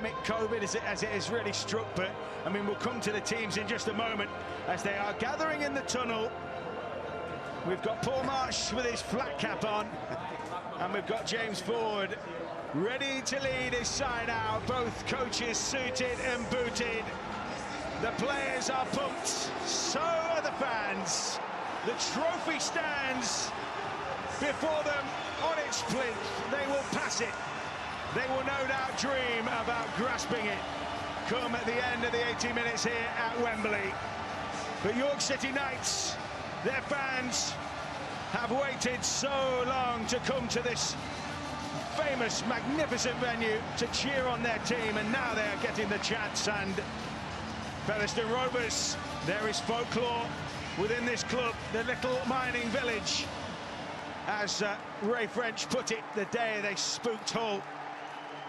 pandemic, COVID, as it has really struck. But I mean, we'll come to the teams in just a moment as they are gathering in the tunnel. We've got Paul Marsh with his flat cap on, and we've got James Ford ready to lead his side out. Both coaches suited and booted. The players are pumped, so are the fans. The trophy stands before them on its plinth. They will pass it. They will no doubt dream about grasping it come at the end of the 80 minutes here at Wembley. But York City Knights, their fans, have waited so long to come to this famous, magnificent venue to cheer on their team, and now they are getting the chance. And Featherstone Rovers, there is folklore within this club, the little mining village, as Ray French put it the day they spooked Hull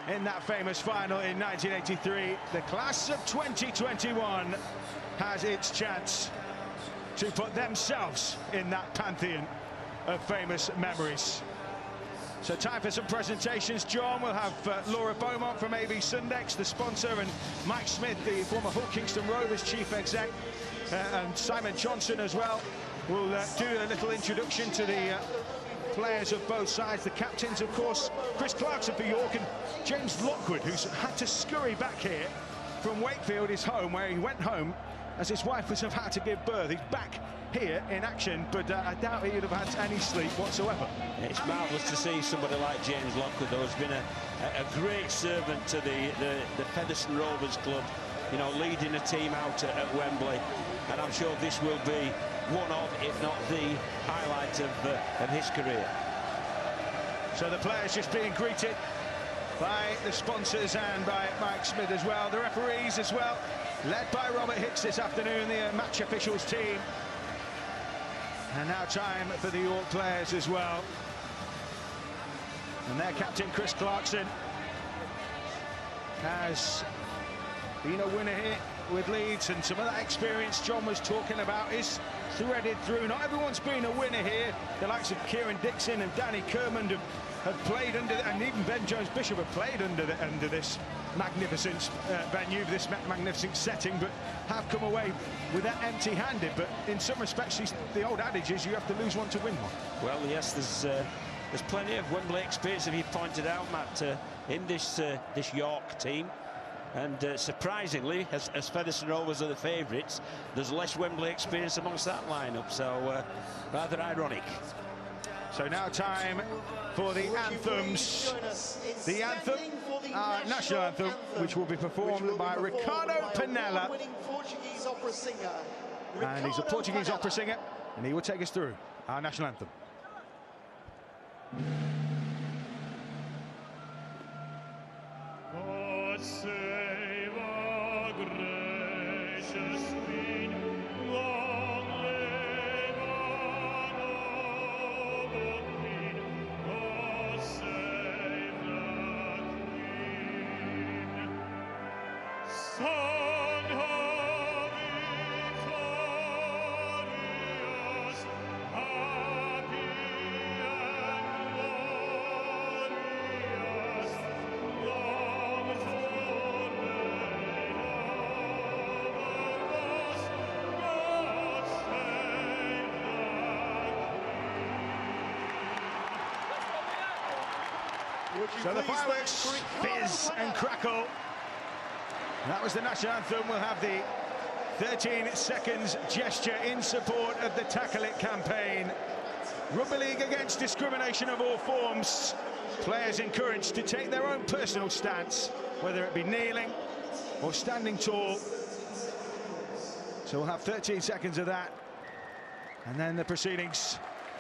in that famous final in 1983. The class of 2021 has its chance to put themselves in that pantheon of famous memories. So time for some presentations. John will have Laura Beaumont from AV Sundex, the sponsor, and Mike Smith, the former Hull Kingston Rovers chief exec, and Simon Johnson as well. We'll do a little introduction to the players of both sides. The captains, of course, Chris Clarkson for York, and James Lockwood, who's had to scurry back here from Wakefield, his home, where he went home as his wife was about to give birth. He's back here in action, but I doubt he'd have had any sleep whatsoever. It's marvellous to see somebody like James Lockwood, though, who's been a great servant to the Featherstone Rovers club, you know, leading a team out at Wembley. And I'm sure this will be one of, if not the, highlight of his career. So the players just being greeted by the sponsors and by Mike Smith as well. The referees as well, led by Robert Hicks this afternoon, the match officials team. And now time for the York players as well. And their captain, Chris Clarkson, has been a winner here with Leeds, and some of that experience John was talking about is threaded through. Not everyone's been a winner here. The likes of Kieran Dixon and Danny Kermond have played under, and even Ben Jones-Bishop have played under this magnificent venue, this magnificent setting, but have come away with that empty-handed. But in some respects, the old adage is you have to lose one to win one. Well, yes, there's plenty of Wembley experience, as you pointed out, Matt, in this York team. And surprisingly, as Featherstone Rovers are the favourites, there's less Wembley experience amongst that lineup, so rather ironic. So now time for the anthems. The anthem, our national anthem, which will be performed by Ricardo Pinella. And he's a Portuguese opera singer, and he will take us through our national anthem. God save our gracious Queen, long live our noble Queen. God save the Queen. Song her victorious, happy and glorious, long to reign over us. God save the Queen. So the fireworks fizz and crackle. That was the national anthem. We'll have the 13 seconds gesture in support of the Tackle It campaign. Rugby League against discrimination of all forms. Players encouraged to take their own personal stance, whether it be kneeling or standing tall. So we'll have 13 seconds of that. And then the proceedings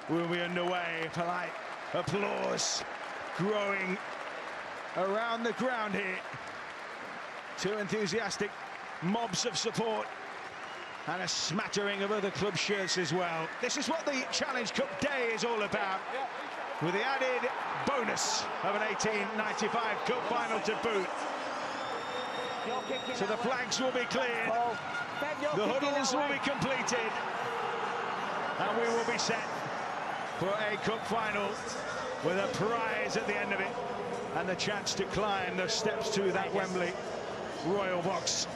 will be underway. Polite applause growing around the ground here. Two enthusiastic mobs of support and a smattering of other club shirts as well. This is what the Challenge Cup Day is all about, with the added bonus of an 1895 Cup final to boot. So the flags will be cleared, the huddles will be completed, and we will be set for a cup final with a prize at the end of it. and the chance to climb the steps to that Wembley Royal Box.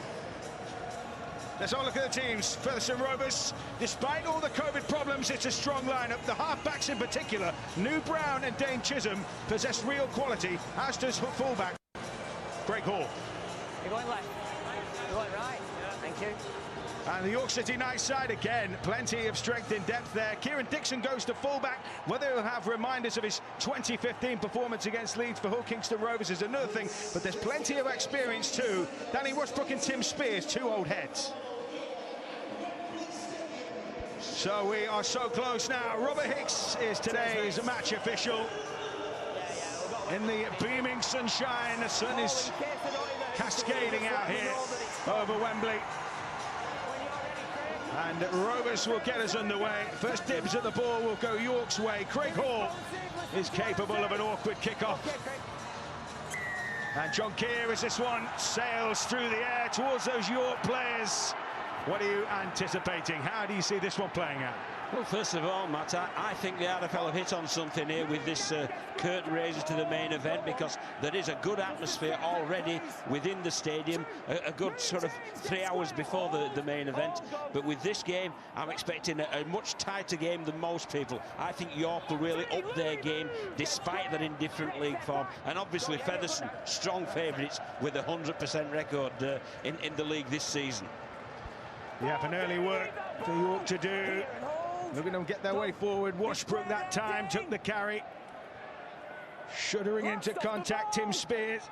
Let's all look at the teams. Featherstone Rovers, despite all the COVID problems, it's a strong lineup. The half-backs in particular, New Brown and Dane Chisholm, possess real quality, as does fullback Craig Hall. You're going left. You're going right. Thank you. And the York City Knights side again, plenty of strength in depth there. Kieran Dixon goes to fullback. Whether he'll have reminders of his 2015 performance against Leeds for Hull Kingston Rovers is another thing, but there's plenty of experience too. Danny Westbrook and Tim Spears, two old heads. So we are so close now. Robert Hicks is today's match official. In the beaming sunshine, the sun is cascading out here over Wembley. And Rovers will get us underway. First dibs at the ball will go York's way. Craig Hall is capable of an awkward kickoff. And John Keir, as this one sails through the air towards those York players. What are you anticipating? How do you see this one playing out? Well, first of all, Matt, I think the RFL have hit on something here with this curtain raiser to the main event, because there is a good atmosphere already within the stadium, a good sort of 3 hours before the main event. But with this game, I'm expecting a much tighter game than most people. I think York will really up their game despite their indifferent league form. And obviously Featherstone, strong favourites with a 100% record in the league this season. Yep, an early work for York to do. Looking to get their way forward. Washbrook that time took the carry. Shuddering into contact, Tim Spears.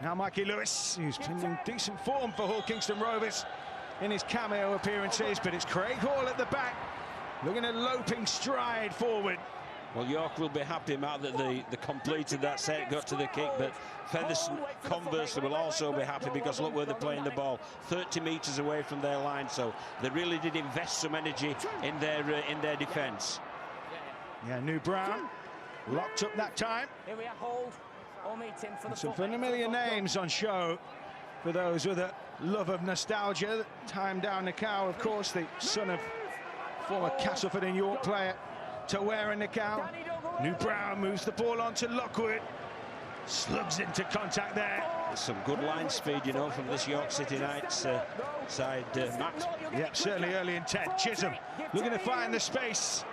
Now Mikey Lewis, who's been in decent form for Hull Kingston Rovers in his cameo appearances, but it's Craig Hall at the back, looking at loping stride forward. Well, York will be happy, Matt, that they completed that set, got to the kick, but Featherstone, conversely, will also be happy because look where they're playing the ball, 30 metres away from their line, so they really did invest some energy in their defence. Yeah, New Brown locked up that time. Here we are, hold. All meet him for the Some familiar names on show for those with a love of nostalgia. Time down the cow, of course, the son of former Castleford and York player Tawera Nakao. New Brown moves the ball onto Lockwood. Slugs into contact there. There's some good line speed, you know, from this York City Knights side, Matt. Yep, certainly early intent. Chisholm looking to find the space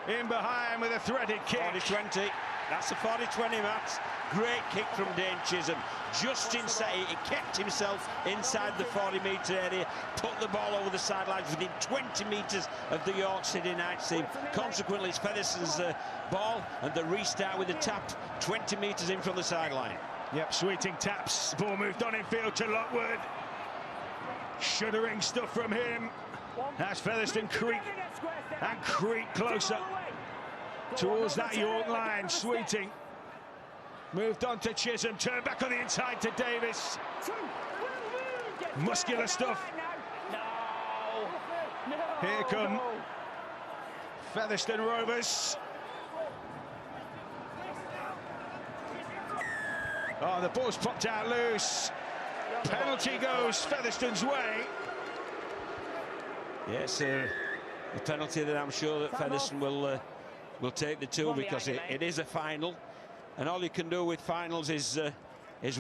in behind with a threaded kick. 40-20. That's a 40-20, Matt. Great kick from Dane Chisholm. Just inside, he kept himself inside the 40-metre area, put the ball over the sidelines within 20 metres of the York City Knights team. Consequently, it's Featherstone's ball, and the restart with the tap 20 metres in from the sideline. Yep, Sweeting taps. Ball moved on in field to Lockwood. Shuddering stuff from him. As Featherstone creep and creep closer towards that York line. Sweeting moved on to Chisholm, turned back on the inside to Davis. Muscular stuff. Here come Featherstone Rovers. Oh, the ball's popped out loose. Penalty goes Featherstone's way. Yes, a penalty that I'm sure that Featherstone will take the two, because it is a final, and all you can do with finals is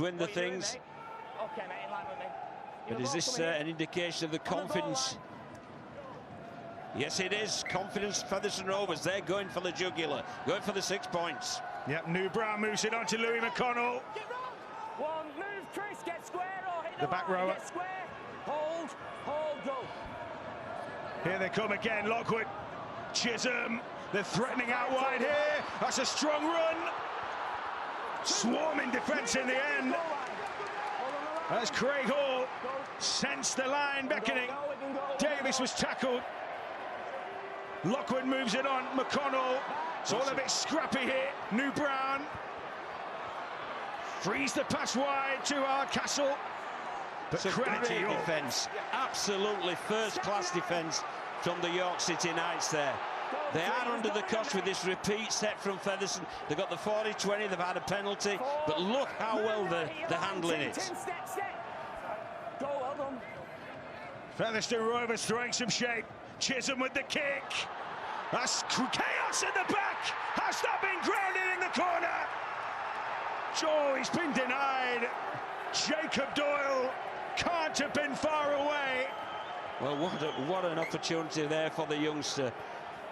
win the things. But is this an indication of the confidence? Yes, it is. Confidence, Featherstone Rovers. They're going for the jugular, going for the 6 points. Yep, New Brown moves it on to Louis McConnell. One move, Chris, get square or hit The back rower. Get square. Hold, go. Here they come again, Lockwood. Chisholm, they're threatening out wide here. That's a strong run. Swarming defence in the end. As Craig Hall sensed the line beckoning. Davis was tackled. Lockwood moves it on. McConnell. It's all a bit scrappy here. New Brown frees the pass wide to Hardcastle. But credit to York. Defence, absolutely first-class defence from the York City Knights there. They are under the cosh with this repeat set from Featherstone. They've got the 40-20, they've had a penalty, but look how well they're handling it. Featherstone Rovers throwing some shape. Chisholm with the kick. That's chaos in the back. Has that been grounded in the corner? Oh, he's been denied. Jacob Doyle can't have been far away. Well, what an opportunity there for the youngster.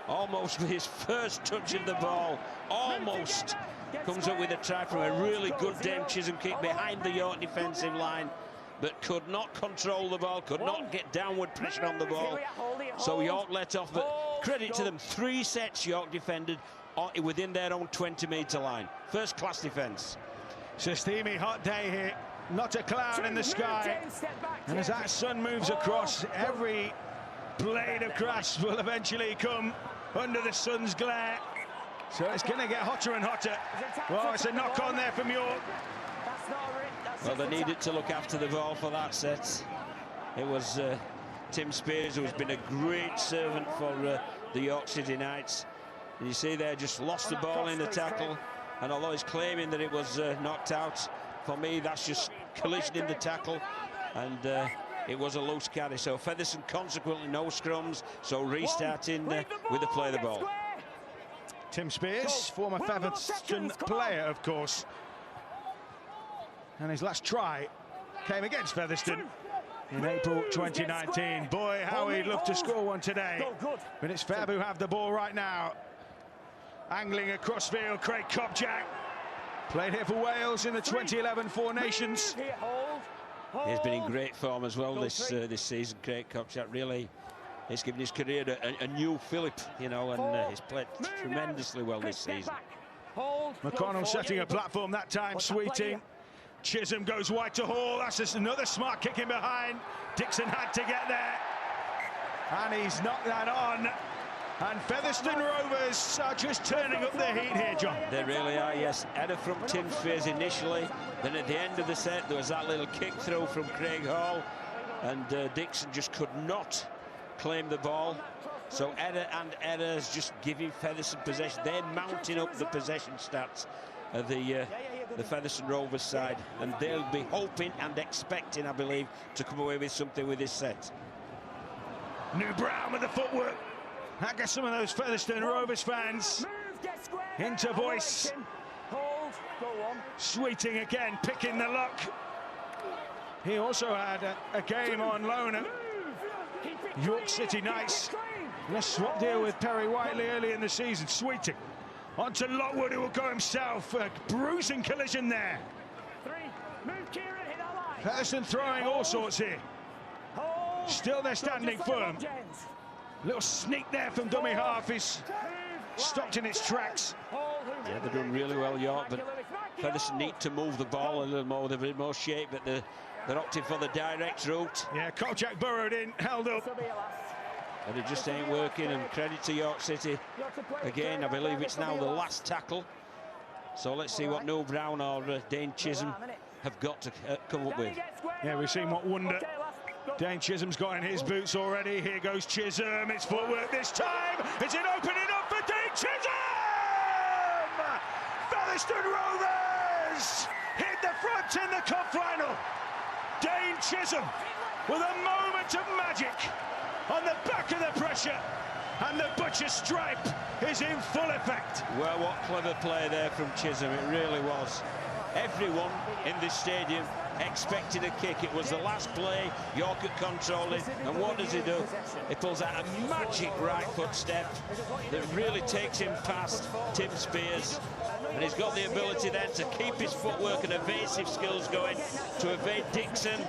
Almost with his first touch of the ball, almost comes up with a try from a really good Dame Chisholm kick behind the York defensive line, but could not control the ball, could not get downward pressure on the ball. So York let off, but credit to them, 3 sets York defended within their own 20-metre line. First-class defence. It's a steamy hot day here, not a cloud in the sky. And as that sun moves across, every blade of grass will eventually come under the sun's glare. So it's going to get hotter and hotter. Well, it's a knock on there from York. Well, they needed to look after the ball for that set. It was Tim Spears, who has been a great servant for the York City Knights. And you see there, just lost the ball in the tackle. And although he's claiming that it was knocked out, for me, that's just collision in the tackle. And it was a loose carry. So Featherstone consequently no scrums. So restarting with the play of the ball. Tim Spears, former Featherstone player, of course. And his last try came against Featherstone in April 2019. Boy, how he'd love to score one today. But it's Feb who have the ball right now. Angling across field, Craig Kopczak. Played here for Wales in the 2011 Four Nations. He's been in great form as well this season. Craig Kopczak really has given his career a new fillip, you know, and he's played tremendously well this season. McConnell setting a platform that time, Sweeting. Chisholm goes wide to Hall. That's just another smart kick in behind. Dixon had to get there. And he's knocked that on. And Featherstone Rovers are just turning up the heat here, John. They really are, yes. Header from Tim Spears initially. Then at the end of the set, there was that little kick through from Craig Hall. And Dixon just could not claim the ball. So Edda is just giving Featherstone possession. They're mounting up the possession stats of the Featherstone Rovers side. And they'll be hoping and expecting, I believe, to come away with something with this set. New Brown with the footwork. That gets some of those Featherstone Rovers fans into voice. Sweeting again, picking the luck. He also had a game on loan at York City Knights. And a swap deal with Perry Whiteley early in the season. Sweeting onto Lockwood, who will go himself. A bruising collision there. Featherstone throwing all sorts here. Still they're standing firm. Little sneak there from dummy half is stopped in its tracks. Yeah, they're doing really well, York, but Featherstone need to move the ball a little more. They're a bit more shape, but they're opting for the direct route. Yeah, Kopczak burrowed in, held up. But it just ain't working, and credit to York City. Again, I believe it's now the last tackle. So let's see what New Brown or Dane Chisholm have got to come up with. Yeah, we've seen what wonder Dane Chisholm's got in his boots already. Here goes Chisholm. It's footwork this time. Is it opening up for Dane Chisholm? Featherstone Rovers hit the front in the cup final. Dane Chisholm with a moment of magic on the back of the pressure. And the butcher stripe is in full effect. Well, what clever play there from Chisholm. It really was. Everyone in this stadium expected a kick. It was the last play. York had controlled it, and what does he do? He pulls out a magic right foot step that really takes him past Tim Spears, and he's got the ability then to keep his footwork and evasive skills going to evade Dixon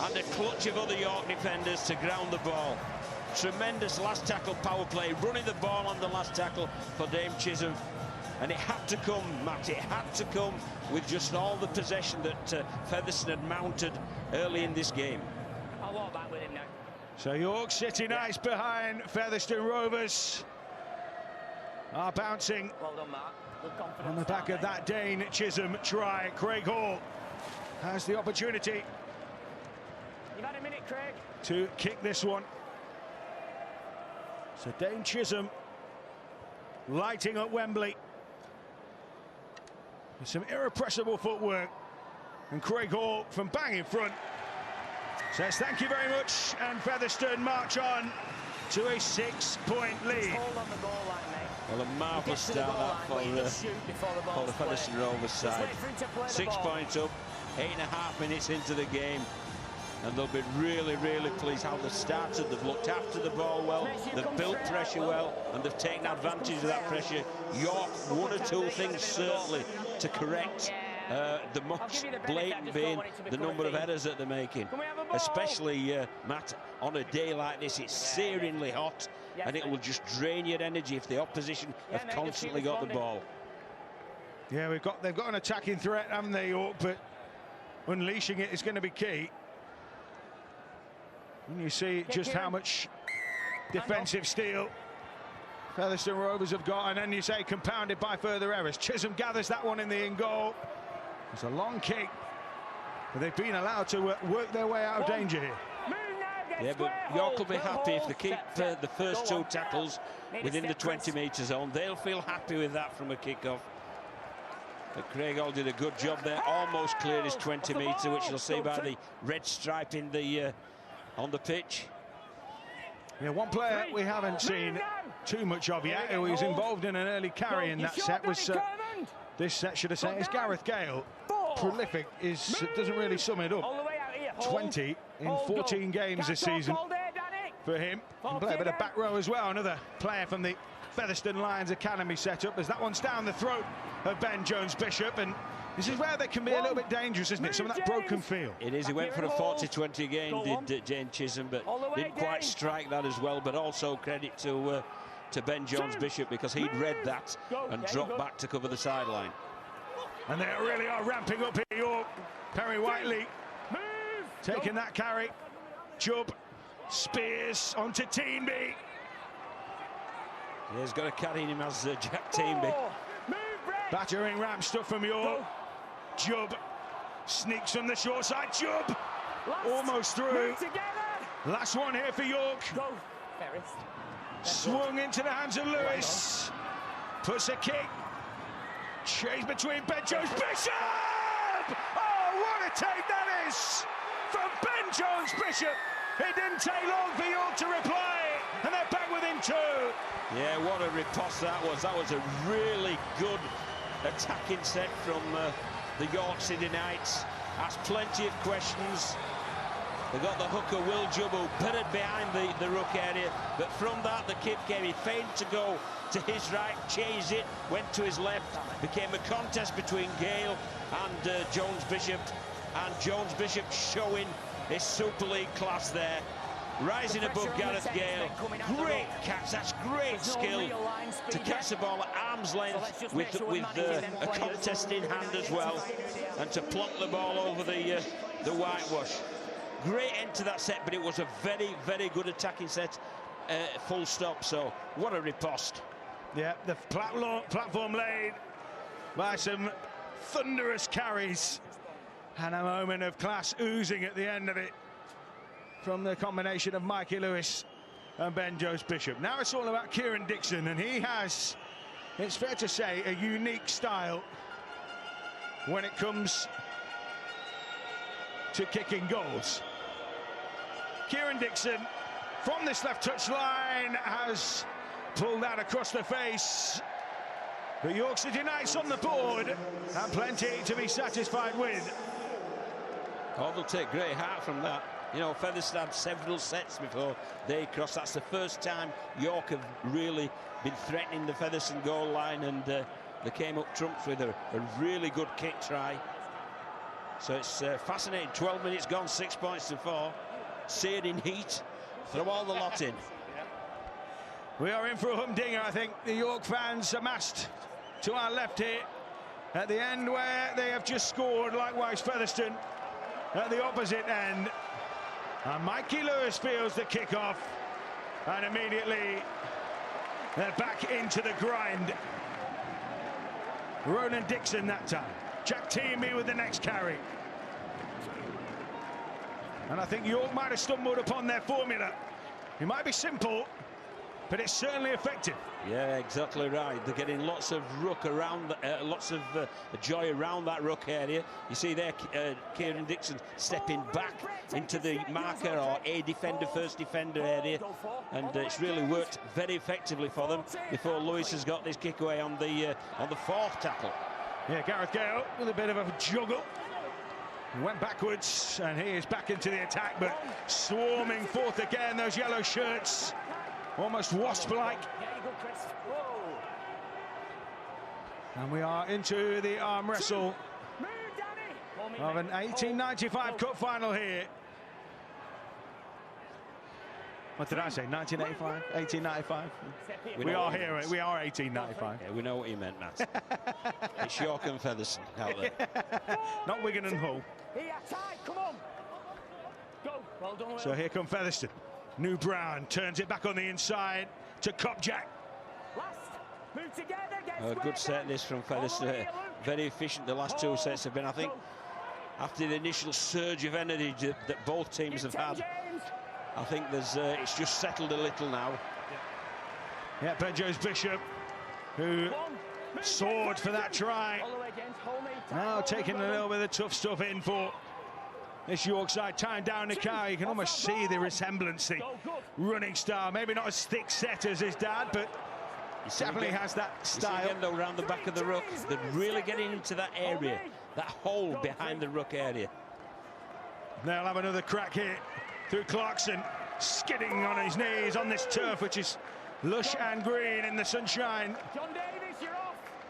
and the clutch of other York defenders to ground the ball. Tremendous last tackle power play, running the ball on the last tackle for Dame Chisholm. And it had to come, Matt, it had to come with just all the possession that Featherstone had mounted early in this game. I'll walk back with him now. So York City Knights behind Featherstone Rovers are bouncing Well done, Mark. Good confidence on the back of that Dane Chisholm try. Craig Hall has the opportunity You've had a minute, Craig. to kick this one. So Dane Chisholm lighting up Wembley. With some irrepressible footwork, and Craig Hall from bang in front says thank you very much, and Featherstone march on to a 6-point lead. Hold on the goal line, mate. Well, a marvellous start that for the Featherstone Rovers side. 6 points up, 8.5 minutes into the game. And they'll be really, really pleased how they've started. They've looked after the ball well, they've built pressure well, and they've taken advantage of that pressure. York, one or two things certainly to correct. The most blatant being the number of errors that they're making. Especially, Matt, on a day like this, it's searingly hot, and it will just drain your energy if the opposition have constantly got the ball. Yeah, they've got an attacking threat, haven't they, York? But unleashing it is going to be key. And you see just how much defensive steel Featherstone Rovers have got, and then you say compounded by further errors. Chisholm gathers that one in the in goal. It's a long kick, but they've been allowed to work their way out of danger here. Yeah, but York will be happy if they keep the first 2 tackles within the 20-metre zone. They'll feel happy with that from a kick-off. But Craig Hall did a good job there, almost cleared his 20-metre, which you'll see by the red stripe in the on the pitch. Yeah, one player we haven't seen too much of yet, who was involved in an early carry in that set, was this set, should I say, is Gareth Gale. Prolific doesn't really sum it up. 20 in 14 games this season for him. Can play a bit of back row as well. Another player from the Featherstone Lions Academy setup, as that one's down the throat of Ben Jones-Bishop, and this is where they can be a little bit dangerous, isn't it? Some of that broken feel. It is. He went for a 40-20 again, did James Chisholm, but didn't quite strike that as well. But also credit to Ben Jones-Bishop, because he'd read that and dropped back to cover the sideline. And they really are ramping up here, York. Perry Whiteley taking that carry. Chubb, Spears onto Teenby. He's got to carry him as Jack Teenby. Battering ramp stuff from York. Chubb sneaks from the short side. Chubb almost through. Last one here for York. Swung into the hands of Lewis. Puts a kick. Chase between Ben Jones-Bishop. Oh, what a take that is from Ben Jones-Bishop. It didn't take long for York to reply, and they're back within 2. Yeah, what a riposte that was. That was a really good attacking set from the York City Knights. Asked plenty of questions. They got the hooker Will Jubb, who buried behind the ruck area, but from that the kick came. He feigned to go to his right, changed it, went to his left. Became a contest between Gale and Jones-Bishop, and Jones-Bishop showing his Super League class there, rising above Gareth Gale. Great catch, that's great skill to catch the ball at arm's length with a contest in hand as well, and to plonk the ball over the whitewash. Great end to that set, but it was a very, very good attacking set, full stop. So what a riposte. Yeah, the platform laid by some thunderous carries, and a moment of class oozing at the end of it from the combination of Mikey Lewis and Ben Jones-Bishop. Now it's all about Kieran Dixon, and he has, it's fair to say, a unique style when it comes to kicking goals. Kieran Dixon, from this left touch line, has pulled that across the face. But York City Knights on the board, and plenty to be satisfied with. Oh, they'll take great heart from that. You know, Featherstone had several sets before they crossed. That's the first time York have really been threatening the Featherstone goal line, and they came up trumps with a really good kick try. So it's fascinating. 12 minutes gone, 6 points to 4. Searing heat. Throw all the lot in. We are in for a humdinger, I think. The York fans amassed to our left here at the end, where they have just scored. Likewise, Featherstone at the opposite end. And Mikey Lewis feels the kickoff, and immediately they're back into the grind. Ronan Dixon that time. Jack Teenby with the next carry. And I think York might have stumbled upon their formula. It might be simple, but it's certainly effective. Yeah, exactly right. They're getting lots of ruck around, lots of joy around that ruck area. You see there, Kieran Dixon stepping back into the marker or a defender, first defender area, and it's really worked very effectively for them before Lewis has got this kick away on the fourth tackle. Yeah, Gareth Gale with a bit of a juggle. Went backwards, and he is back into the attack, but swarming forth again, those yellow shirts, almost wasp-like. And we are into the arm wrestle of an 1895 Cup final here. What did I say? 1985? 1895? We are here. We are 1895. Yeah, we know what you meant, Matt. It's York and Featherstone out there. Not Wigan and Hull. So here come Featherstone. New Brown turns it back on the inside to Kopjak. A good set this from Featherstone. Very efficient the last two sets have been. I think after the initial surge of energy that both teams have had, I think there's it's just settled a little now. Yeah, Benjo's Bishop, who soared for that try. Now taking a little bit of tough stuff in for this York side, tying down the car. You can almost see the resemblance, the running style. Maybe not as thick set as his dad, but definitely has that style. Again, though, around the back of the ruck, they're really getting into that area, that hole behind the ruck area. They'll have another crack here through Clarkson, skidding on his knees on this turf, which is lush and green in the sunshine.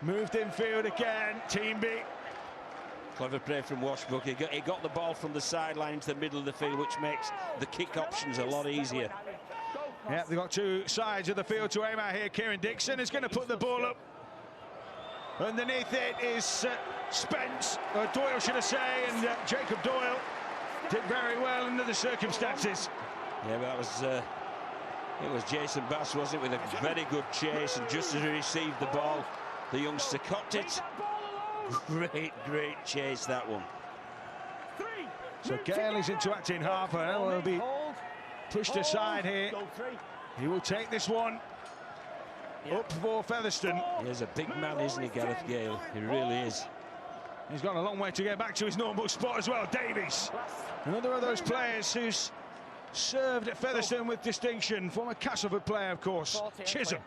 Moved infield again, Team B. Clever play from Washbrook. He got the ball from the sideline into the middle of the field, which makes the kick options a lot easier. Yeah, they've got two sides of the field to aim at here. Kieran Dixon is going to put the ball up. Underneath it is Spence, or Doyle should I say, and Jacob Doyle did very well under the circumstances. Yeah, but that was it was Jason Bass, wasn't it, with a very good chase, and just as he received the ball, the youngster copped it. Great chase, that one. So Gale is into acting half, and will be pushed aside here. He will take this one up for Featherstone. He's a big man, isn't he, Gareth Gale? He really is. He's got a long way to get back to his normal spot as well. Davies, another of those players who's served at Featherstone with distinction. Former Castleford player, of course. Chisholm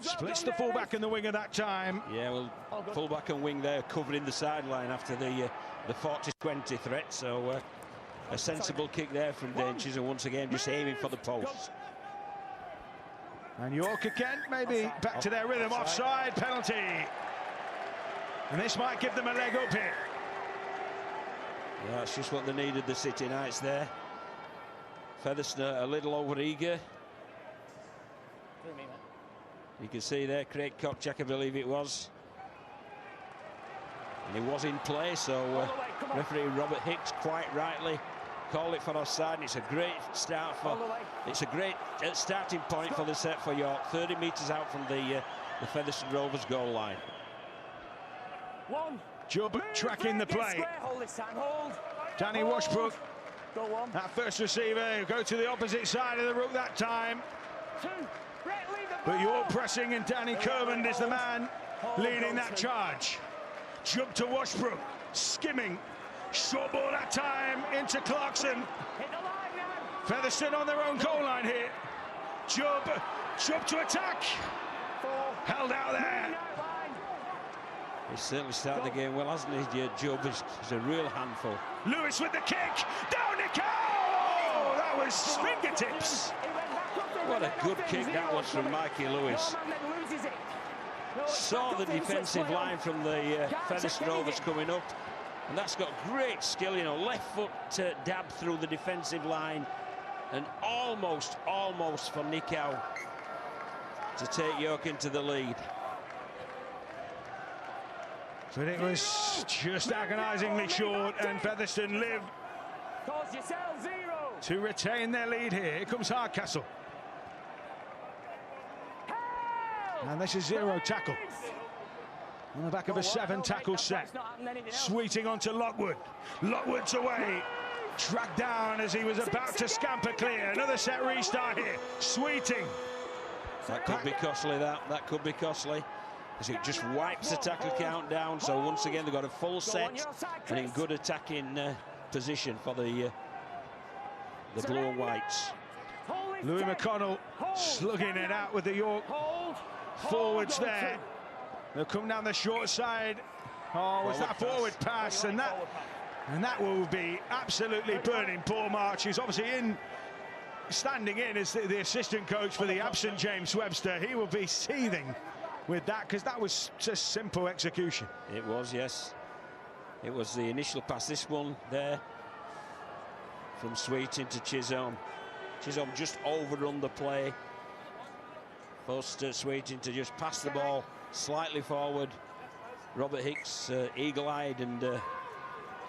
splits the fullback and the wing at that time. Yeah, well, fullback and wing there covering the sideline after the 40-20 threat. So a sensible kick there from Dane Chisholm, once again just aiming for the posts. And York again, maybe back to their rhythm. Offside penalty. And this might give them a leg up here. Yeah, that's just what they needed, the City Knights there. Featherstone a little over eager. You can see there, Craig Kopjak, I believe it was. And he was in play, so referee Robert Hicks quite rightly called it for offside. And it's a great start for. It's a great starting point for the set for York. 30 metres out from the Featherstone Rovers goal line. Jubb tracking the play. Danny Washbrook, that first receiver, go to the opposite side of the ruck that time. But York pressing, and Danny Kermond is the man leading that charge. Jubb to Washbrook, skimming. Short ball that time into Clarkson. Featherstone on their own goal line here. Jubb to attack. Held out there. He's certainly started the game well, hasn't he? Jubb is a real handful. Lewis with the kick. Down the goal! Oh, that was fingertips. What a good kick that was from Mikey Lewis. Saw the defensive line from the Featherstone Rovers coming up, and that's got great skill, you know, left foot dab through the defensive line, and almost for Nick Howe to take York into the lead. But it was just agonisingly short, and Featherstone live to retain their lead here. Here comes Hardcastle. And this is zero tackle. On the back of a 7-tackle set. Sweeting onto Lockwood. Lockwood's away. Dragged down as he was about to scamper clear. Another set restart here. Sweeting. That could be costly, that could be costly. Because it just wipes the tackle count down. So once again, they've got a full set and in good attacking position for the blue and whites. Louis McConnell slugging it out with the York forwards there. They'll come down the short side. Oh, was that forward pass? And that will be absolutely burning Paul March, who's obviously standing in as the assistant coach for the absent James Webster. He will be seething with that, because that was just simple execution. It was, yes. It was the initial pass. This one there from Sweeting to Chisholm. Chisholm just overrun the play. Forced Sweeting to just pass the ball slightly forward. Robert Hicks eagle-eyed, and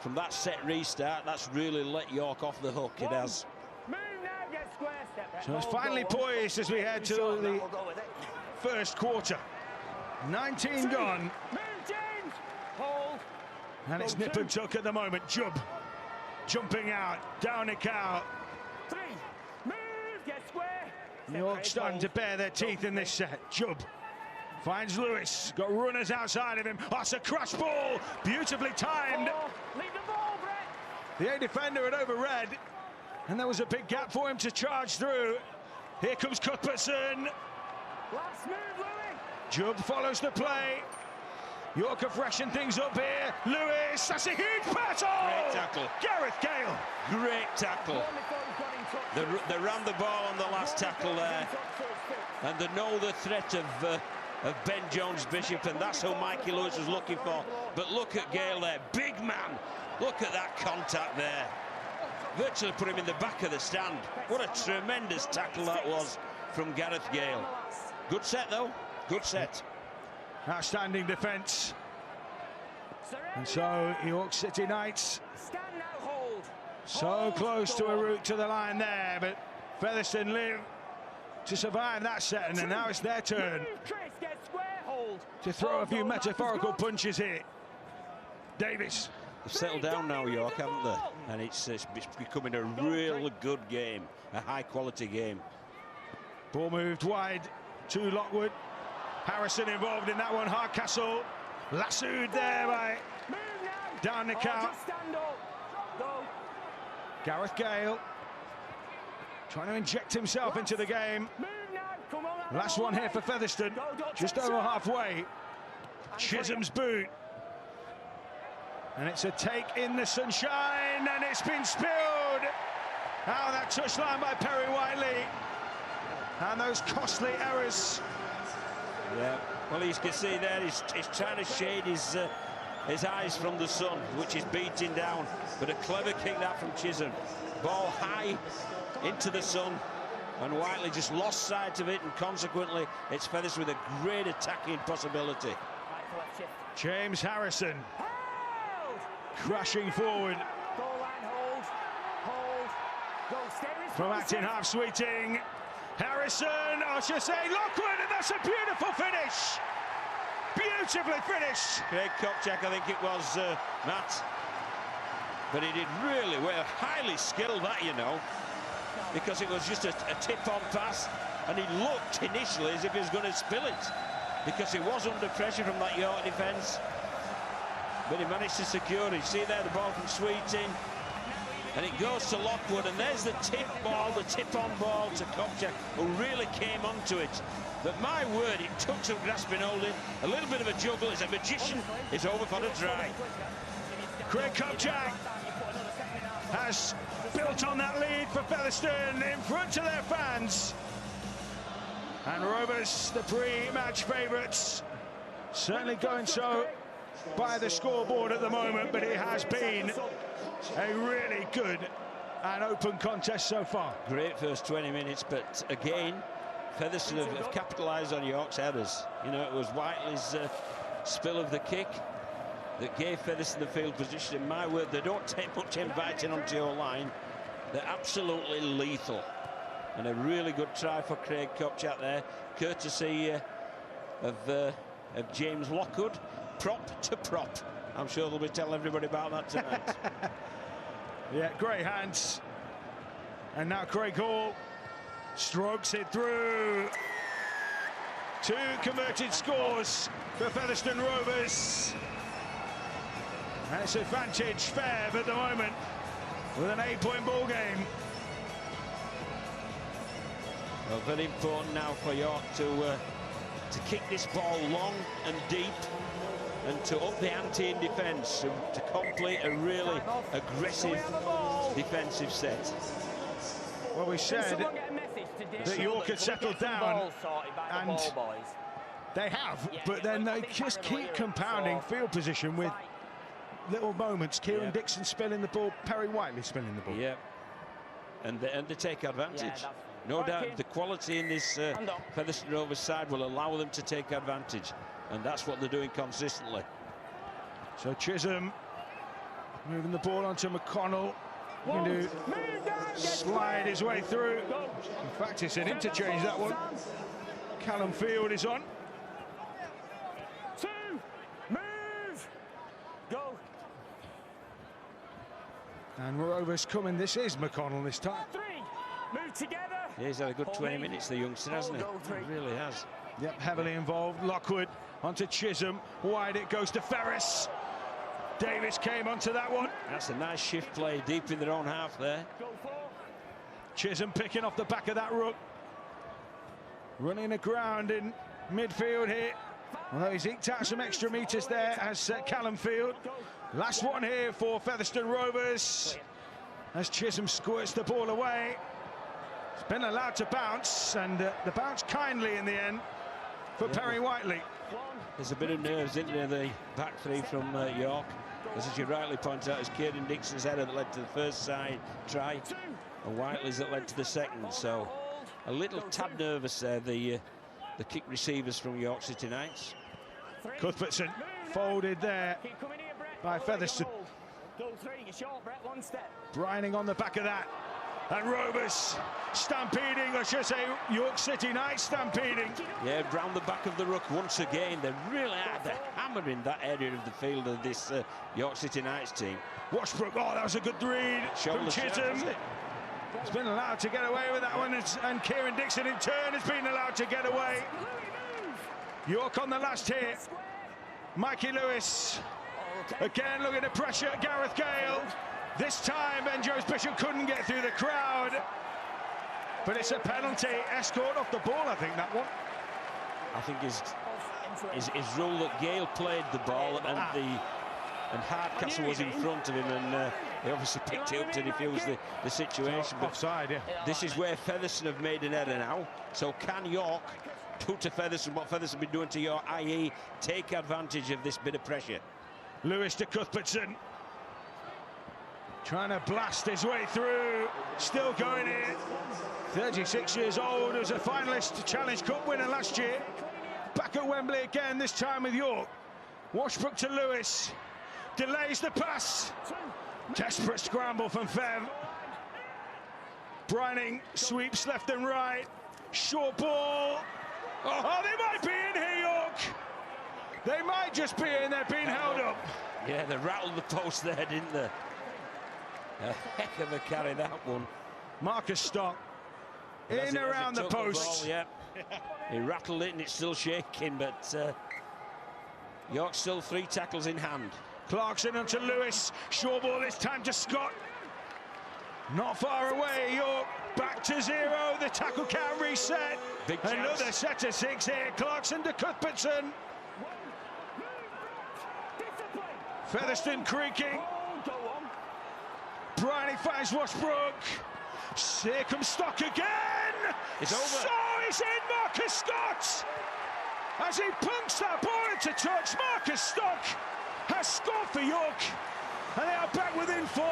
from that set restart, that's really let York off the hook. It has. So it's finally poised as we head to the first quarter. 19 gone. And it's nip and tuck at the moment. Jubb jumping out. Down a cow. York starting to bare their teeth in this set. Jubb finds Lewis. Got runners outside of him. Oh, it's a crash ball. Beautifully timed. The A defender had overread, and there was a big gap for him to charge through. Here comes Cuthbertson. Jubb follows the play. York have freshened things up here. Lewis, that's a huge pass. Great tackle. Gareth Gale. Great tackle. They ran the ball on the last tackle there, and they know the threat of Ben Jones-Bishop, and that's who Mikey Lewis was looking for. But look at Gale there, big man. Look at that contact there. Virtually put him in the back of the stand. What a tremendous tackle that was from Gareth Gale. Good set, though. Good set. Outstanding defence. And so York City Knights so close to a route to the line there, but Featherstone live to survive that set, and now it's their turn to throw a few metaphorical punches here. Davis. They've settled down now, York, haven't they? And it's becoming a real good game, a high-quality game. Ball moved wide to Lockwood. Harrison involved in that one. Hardcastle lassoed there by down the count. Gareth Gale trying to inject himself into the game. Last one here for Featherstone, just over halfway. Chisholm's boot. And it's a take in the sunshine, and it's been spilled. How that touchline by Perry Whiteley. And those costly errors. Yeah, well, you can see there he's trying to shade his eyes from the sun, which is beating down. But a clever kick that from Chisholm. Ball high into the sun, and Whiteley just lost sight of it, and consequently it's Featherstone with a great attacking possibility. James Harrison crashing forward from acting half Sweeting. Harrison, I should say Lockwood, and that's a beautiful finish. Beautifully finished. Craig Kopchak, I think it was, Matt. But he did really well, highly skilled that, you know, because it was just a tip-on pass, and he looked initially as if he was going to spill it, because he was under pressure from that York defence. But he managed to secure it. You see there the ball from Sweeting, and it goes to Lockwood, and there's the tip-on ball to Kopchak, who really came onto it. But my word, it took some grasping holding, a little bit of a juggle. It's a magician. It's over for the try. Craig Kopchak has built on that lead for Featherstone in front of their fans. And Rovers, the pre-match favourites, certainly going so by the scoreboard at the moment, but it has been a really good and open contest so far. Great first 20 minutes, but again, Featherstone have capitalised on York's errors. You know, it was Whiteley's spill of the kick that gave Featherstone the field position. In my word, they don't take much inviting onto your line. They're absolutely lethal. And a really good try for Craig Kopchak there, courtesy of James Lockwood. Prop to prop. I'm sure they'll be telling everybody about that tonight. Yeah, great hands. And now Craig Hall strokes it through. 2 converted scores for Featherstone Rovers. And it's advantage Fev at the moment with an 8-point ball game. Well, very important now for York to kick this ball long and deep and to up the ante in defence, to complete a really aggressive defensive set. Well, we said that York had settled down, and they have, but then they just keep compounding field position with little moments. Kieran Dixon spilling the ball, Perry Whiteley spilling the ball. Yeah, and they take advantage. No doubt the quality in this Featherstone Rovers side will allow them to take advantage, and that's what they're doing consistently. So Chisholm moving the ball onto McConnell. Going to slide his way through. In fact, it's an interchange, that one. Callum Field is on. 2, move, go. And Rovers coming. This is McConnell this time. 3, move together. Yeah, he's had a good 20 minutes, the youngster, hasn't he? He really has. Yep, heavily involved. Lockwood onto Chisholm. Wide it goes to Ferris. Davis came onto that one. That's a nice shift play deep in their own half there. Chisholm picking off the back of that ruck. Running aground in midfield here. Although he's eked out some extra metres there as Callum Field. Last one here for Featherstone Rovers as Chisholm squirts the ball away. It's been allowed to bounce, and the bounce kindly in the end for Perry Whiteley. There's a bit of nerves, isn't there, the back three from York. As you rightly point out, it's Kieran Dixon's header that led to the first side try, and Whiteley's that led to the second. So a little tad nervous there, the kick receivers from York City Knights. Cuthbertson folded there by Featherstone. Brining on the back of that. And Rovers stampeding, I should say York City Knights stampeding. Yeah, round the back of the ruck once again. They're really hammering that area of the field of this York City Knights team. Washbrook, oh, that was a good read from Chisholm. He's been allowed to get away with that one, and Kieran Dixon in turn has been allowed to get away. York on the last hit. Mikey Lewis again looking to pressure Gareth Gale. This time Ben Jones Bishop couldn't get through the crowd, but it's a penalty. Escort off the ball, I think, that one. I think his rule that Gale played the ball and Hardcastle was in front of him, and he obviously picked it up to defuse the situation. But offside, yeah. This is where Featherstone have made an error now. So can York do to Featherstone what Featherstone have been doing to York, i.e. take advantage of this bit of pressure? Lewis to Cuthbertson. Trying to blast his way through. Still going in. 36 years old, was a finalist Challenge Cup winner last year. Back at Wembley again, this time with York. Washbrook to Lewis. Delays the pass. Desperate scramble from Fev. Brining sweeps left and right. Short ball. Oh, they might be in here, York. They might just be in. They're being held up. Yeah, they rattled the post there, didn't they? A heck of a carry, that one. Marcus Stock in around the post. Yeah. He rattled it and it's still shaking, but York still 3 tackles in hand. Clarkson onto Lewis. Short ball this time to Scott. Not far away, York back to 0. The tackle count reset. Big Another set of 6 here. Clarkson to Cuthbertson. Featherstone creaking. Briley finds Washbrook. Here comes Stock again. It's over. So he's in, Marcus Scott. As he punks that ball into touch, Marcus Stock has scored for York. And they are back within 4.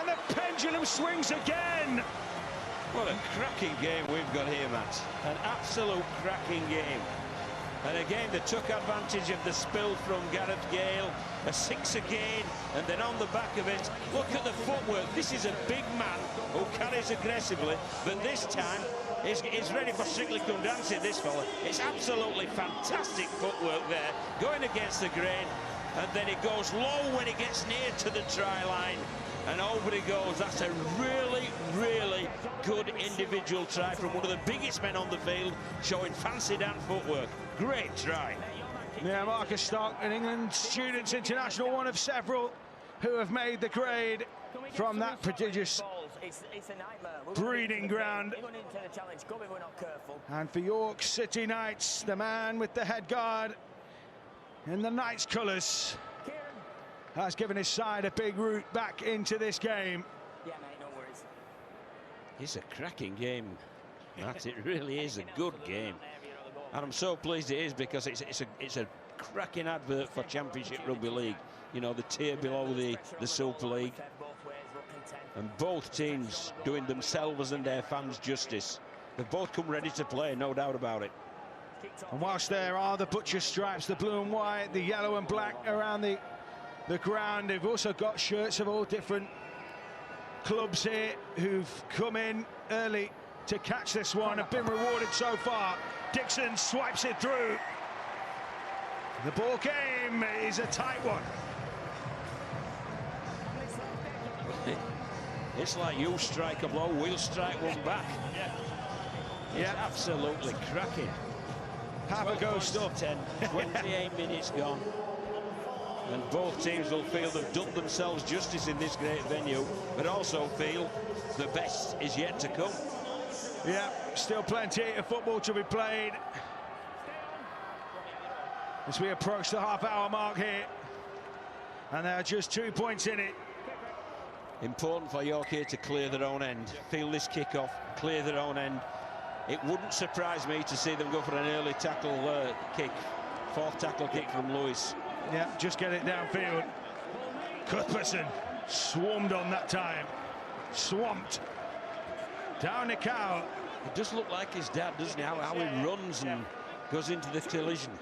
And the pendulum swings again. What a cracking game we've got here, Matt. An absolute cracking game. And again, they took advantage of the spill from Gareth Gale. A 6 again, and then on the back of it, look at the footwork. This is a big man who carries aggressively, but this time he's ready for Strictly Come Dancing, this fella. It's absolutely fantastic footwork there, going against the grain. and then he goes low when he gets near to the try line, and over he goes. That's a really, really good individual try from one of the biggest men on the field, showing fancy Dan footwork. Great try. Yeah, Marcus Stock, an England Students International, one of several who have made the grade from that prodigious breeding ground. And for York City Knights, the man with the head guard in the Knights colours has given his side a big route back into this game. Yeah, mate, no worries. It's a cracking game, Matt. It really is a good game. And I'm so pleased it is, because it's a cracking advert for Championship Rugby League. You know, the tier below the Super League. And both teams doing themselves and their fans justice. They've both come ready to play, no doubt about it. And whilst there are the butcher stripes, the blue and white, the yellow and black around the ground, they've also got shirts of all different clubs here who've come in early to catch this one, have been rewarded so far. Dixon swipes it through. The ball game is a tight one. It's like you strike a blow, we'll strike one back. It's absolutely cracking. Have a go stuff. 10, 28 minutes gone. And both teams will feel they've done themselves justice in this great venue, but also feel the best is yet to come. Yeah, still plenty of football to be played as we approach the half-hour mark here. And there are just 2 points in it. Important for York here to clear their own end. Feel this kick-off, clear their own end. It wouldn't surprise me to see them go for an early tackle kick. Fourth tackle kick from Lewis. Yeah, just get it downfield. Cuthbertson swarmed on that time. Swamped. Down the cow. It does look like his dad, doesn't he? How he runs and goes into the collision.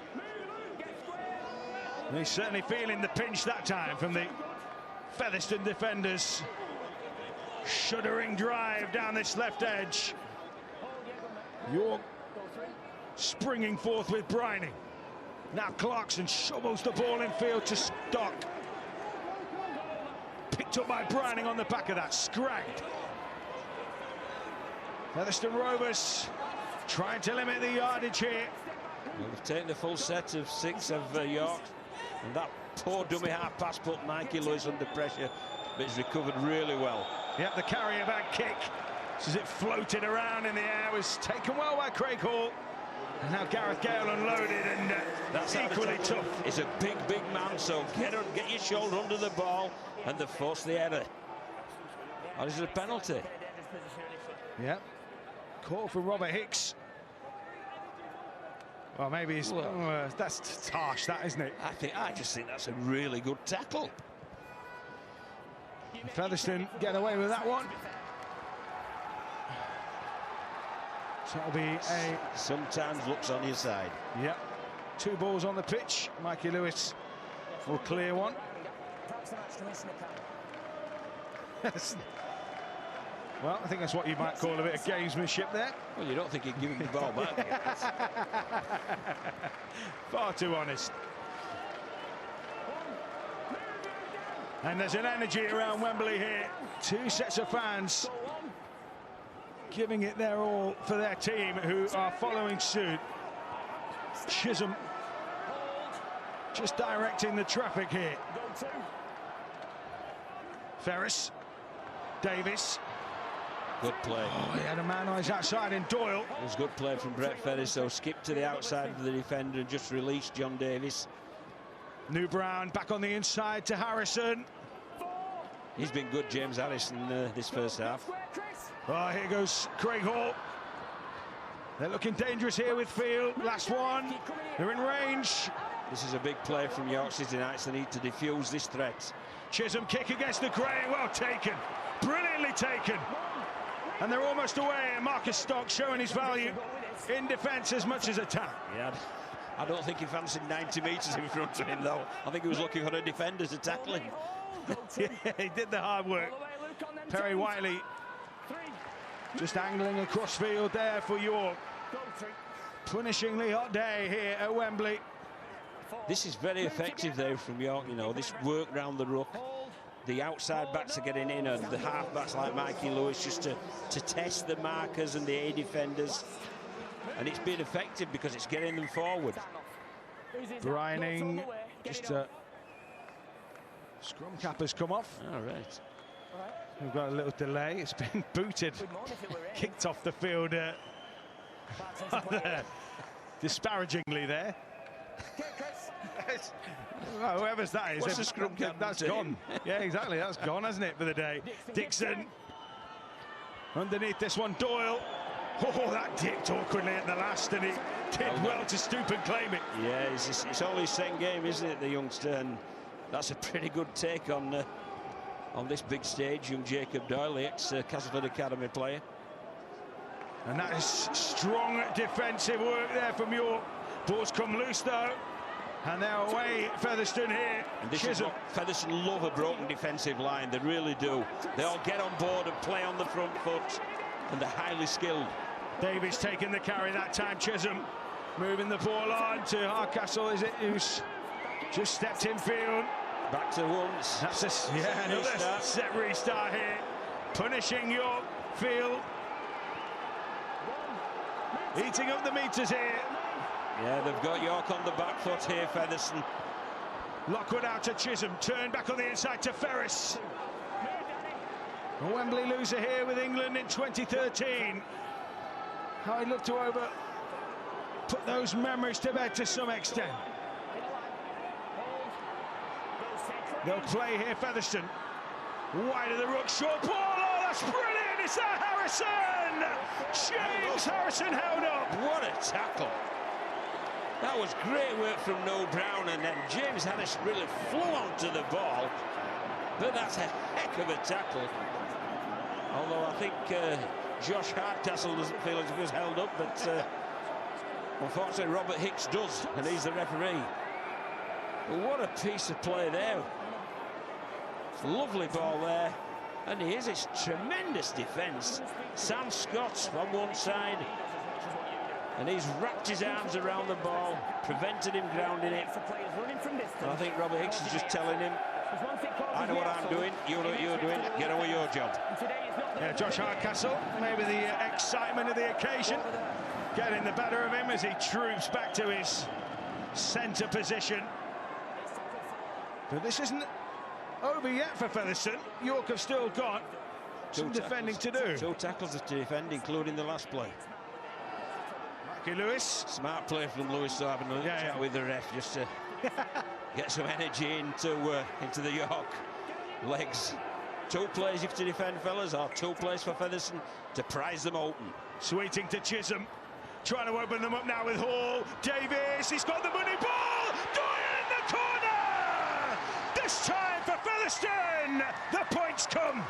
And he's certainly feeling the pinch that time from the Featherstone defenders. Shuddering drive down this left edge. York springing forth with Briney. Now Clarkson shovels the ball in field to Stock. Picked up by Brining on the back of that, scragged. Featherstone Rovers trying to limit the yardage here. Well, they've taken the full set of 6 of York, and that poor dummy half pass put Mikey Lewis under pressure, but he's recovered really well. Yep, the carrier back kick, as it floated around in the air, was taken well by Craig Hall. And now Gareth Gale unloaded, and that's equally tough. It's a big man, so get your shoulder under the ball and they force the error. Or is it a penalty? Yep. Call for Robert Hicks. Well, maybe he's... that's harsh, that, isn't it? I just think that's a really good tackle. Featherstone get away with that one. So it'll be a... Sometimes looks on your side. Yep. 2 balls on the pitch. Mikey Lewis will clear one. Well, I think that's what you might call a bit of gamesmanship there. Well, you don't think he'd give him the ball back? Far too honest. And there's an energy around Wembley here. 2 sets of fans giving it their all for their team, who are following suit. Chisholm just directing the traffic here. Ferris. Davis. Good play. Oh, he had a man on his outside in Doyle. It was good play from Brett Ferris, so skipped to the outside of the defender and just released John Davis. New Brown back on the inside to Harrison. He's been good, James Harrison, this first half. Oh, here goes Craig Hall. They're looking dangerous here with Field. Last one. They're in range. This is a big play from York City Knights. They need to defuse this threat. Chisholm kick against the grain. Well taken. Brilliantly taken. And they're almost away. And Marcus Stock showing his value in defence as much as attack. Yeah, I don't think he fancied 90 metres in front of him, though. I think he was looking for a defender to tackle him. Yeah, he did the hard work. Perry Whiteley just angling across field there for York. Punishingly hot day here at Wembley. This is very effective there from York, you know, this work round the ruck. The outside backs are getting in, and the half backs like Mikey Lewis just to test the markers and the A defenders. And it's been effective because it's getting them forward. Brining, just scrum cap has come off. All right. We've got a little delay. It's been booted, kicked off the field disparagingly there. Well, whoever's that is, what's the scrum cap? That's gone. Yeah, exactly. That's gone, hasn't it, for the day? Dixon. Underneath this one, Doyle. Oh, that dipped awkwardly at the last, and he did well to stoop and claim it. Yeah, it's all his second game, isn't it, the youngster? And that's a pretty good take on this big stage, young Jacob Doyle, the ex-Castleford Academy player. And that is strong defensive work there from York. Balls come loose, though. And they're away, Featherstone here. And this is what Featherstone love, a broken defensive line. They really do. They all get on board and play on the front foot, and they're highly skilled. Davies taking the carry that time. Chisholm moving the ball on to Hardcastle, is it, who's just stepped in field. Back to once. That's another set restart here. Punishing York field. Eating up the meters here. Yeah, they've got York on the back foot here, Featherstone. Lockwood out to Chisholm, turn back on the inside to Ferris. A Wembley loser here with England in 2013. How he'd look to put those memories to bed to some extent. They'll play here, Featherstone. Wide of the ruck, short ball. Oh, that's brilliant! It's that Harrison! James Harrison held up. What a tackle! That was great work from Noel Brown, and then James Harrison really flew onto the ball. But that's a heck of a tackle. Although I think Josh Hardcastle doesn't feel as if he was held up, but unfortunately Robert Hicks does, and he's the referee. But what a piece of play there. Lovely ball there, and here's his tremendous defence. Sam Scott on one side, and he's wrapped his arms around the ball, prevented him grounding it. And I think Robert Hicks is just telling him, I know what I'm doing, you know what you're doing, get on with your job. Yeah, Josh Hardcastle, maybe the excitement of the occasion, getting the better of him as he troops back to his centre position. But this isn't over yet for Featherstone. York have still got some defending to do. 2 tackles to defend, including the last play. Mikey Lewis. Smart play from Lewis to have a chat with the ref just to get some energy into the York legs. 2 plays you have to defend, fellas, or 2 plays for Featherstone to prize them open. Sweeting to Chisholm, trying to open them up now with Hall. Davies, he's got the money ball. Doyle in the corner. This time for Featherstone, the points come.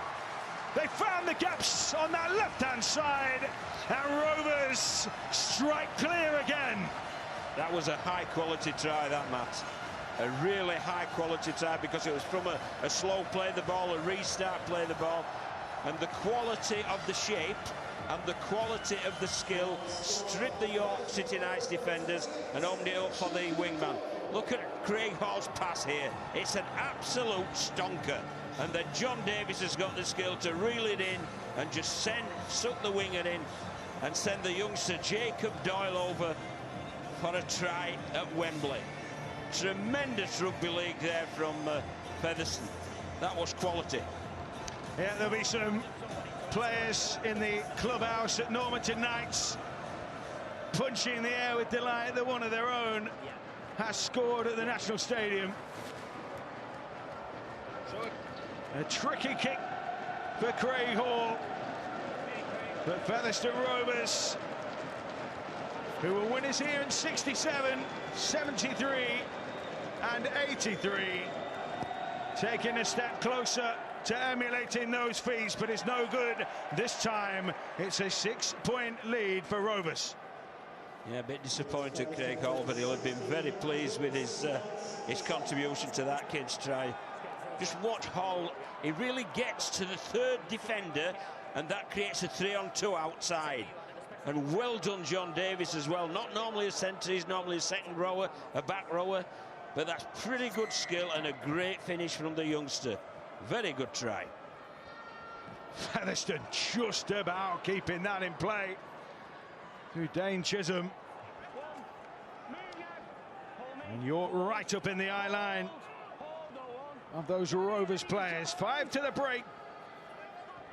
They found the gaps on that left-hand side, and Rovers strike clear again. That was a high-quality try, that, Matt. A really high-quality try, because it was from a slow play the ball, a restart play the ball, and the quality of the shape and the quality of the skill stripped the York City Knights defenders and opened it up for the wingman. Look at Craig Hall's pass here. It's an absolute stonker. And then John Davies has got the skill to reel it in and just suck the winger in and send the youngster Jacob Doyle over for a try at Wembley. Tremendous rugby league there from Featherstone. That was quality. Yeah, there'll be some players in the clubhouse at Normanton Knights punching the air with delight that one of their own has scored at the National Stadium. A tricky kick for Craig Hall, but Featherstone Rovers, who were winners here in 67, 73 and 83, taking a step closer to emulating those feats, but it's no good. This time it's a 6-point lead for Rovers. Yeah, a bit disappointed, Craig Hall, but he'll have been very pleased with his contribution to that kid's try. Just watch Hall, he really gets to the 3rd defender, and that creates a 3-on-2 outside. And well done, John Davies, as well. Not normally a centre, he's normally a second rower, a back rower. but that's pretty good skill and a great finish from the youngster. Very good try. Featherstone just about keeping that in play through Dane Chisholm. And York right up in the eye line of those Rovers players. 5 to the break,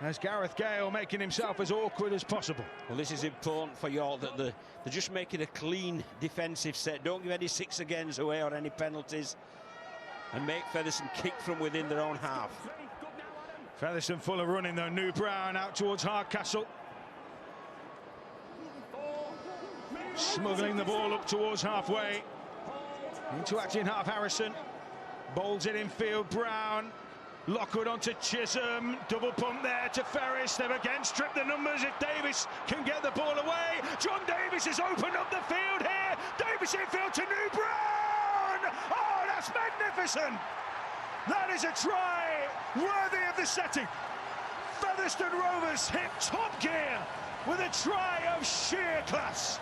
as Gareth Gale making himself as awkward as possible. Well, this is important for York, that they're just making a clean defensive set. Don't give any 6-agains away or any penalties, and make Featherstone kick from within their own half. Featherstone full of running though. New Brown out towards Hardcastle, smuggling the ball up towards halfway into acting half. Harrison bowls it in field. Brown, Lockwood onto Chisholm, double pump there to Ferris. They've again stripped the numbers. If Davis can get the ball away, John Davis has opened up the field here. Davis infield to New Brown. Oh, that's magnificent. That is a try worthy of the setting. Featherstone Rovers hit top gear with a try of sheer class.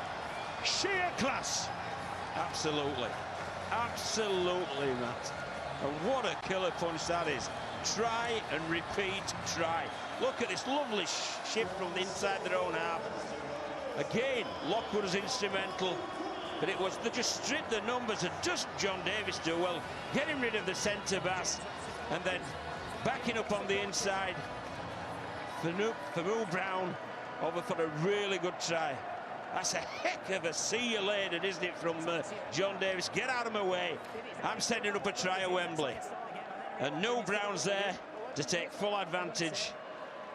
Sheer class. Absolutely. Absolutely, Matt. And what a killer punch that is. Try and repeat, try. Look at this lovely shift from the inside their own half. Again, Lockwood was instrumental, but it was, they just stripped the numbers, and just John Davis do well, getting rid of the centre bass, and then backing up on the inside for New Brown over for a really good try. That's a heck of a see you later, isn't it, from John Davis? Get out of my way. I'm setting up a try at Wembley. And New Brown's there to take full advantage.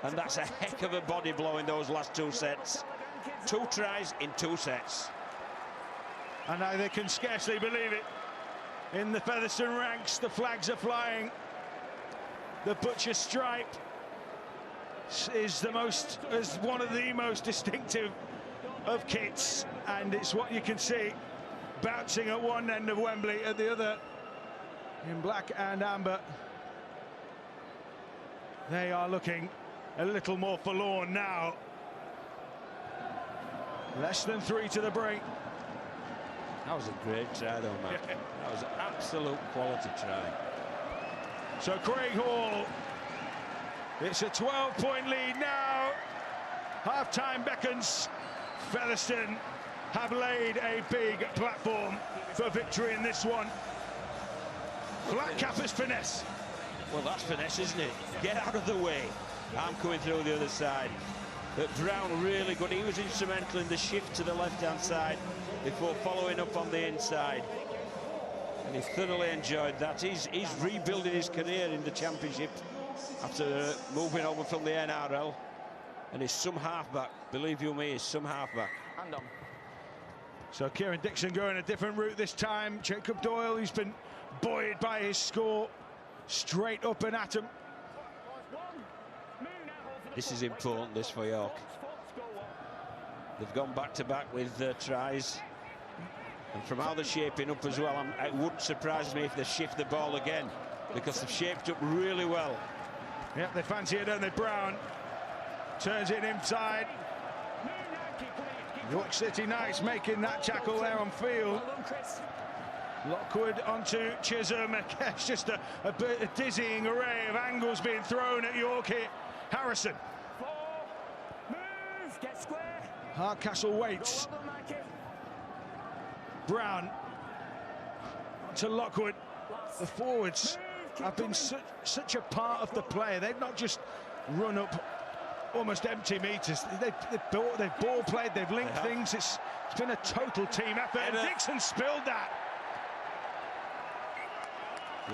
And that's a heck of a body blow in those last 2 sets. 2 tries in 2 sets. And now they can scarcely believe it. In the Featherstone ranks, the flags are flying. The butcher stripe is one of the most distinctive of kits, and it's what you can see bouncing at one end of Wembley, at the other in black and amber. They are looking a little more forlorn now. Less than 3 to the break. That was a great try though, Matt. That was an absolute quality try. So Craig Hall, it's a 12-point lead now. Half-time beckons. Featherstone have laid a big platform for victory in this one. Black Capper's finesse. Well, that's finesse, isn't it? Get out of the way. I'm coming through the other side. But Brown really good. He was instrumental in the shift to the left-hand side before following up on the inside. And he thoroughly enjoyed that. He's rebuilding his career in the Championship after moving over from the NRL. And he's some halfback, believe you me, he's some halfback. And on. So Kieran Dixon going a different route this time. Jacob Doyle, who's been buoyed by his score, straight up and at him. This is important, this, for York. They've gone back-to-back with tries. And from how they're shaping up as well, it wouldn't surprise me if they shift the ball again, because they've shaped up really well. Yep, they fancy it, don't they? Brown turns it inside. York City Knights making that tackle there on field. Lockwood onto Chisholm. It's just a dizzying array of angles being thrown at York here. Harrison. Hardcastle waits. Brown to Lockwood. The forwards have been such a part of the play. They've not just run up almost empty meters. They've ball played, they've linked things. It's been a total team effort. And Dixon spilled that.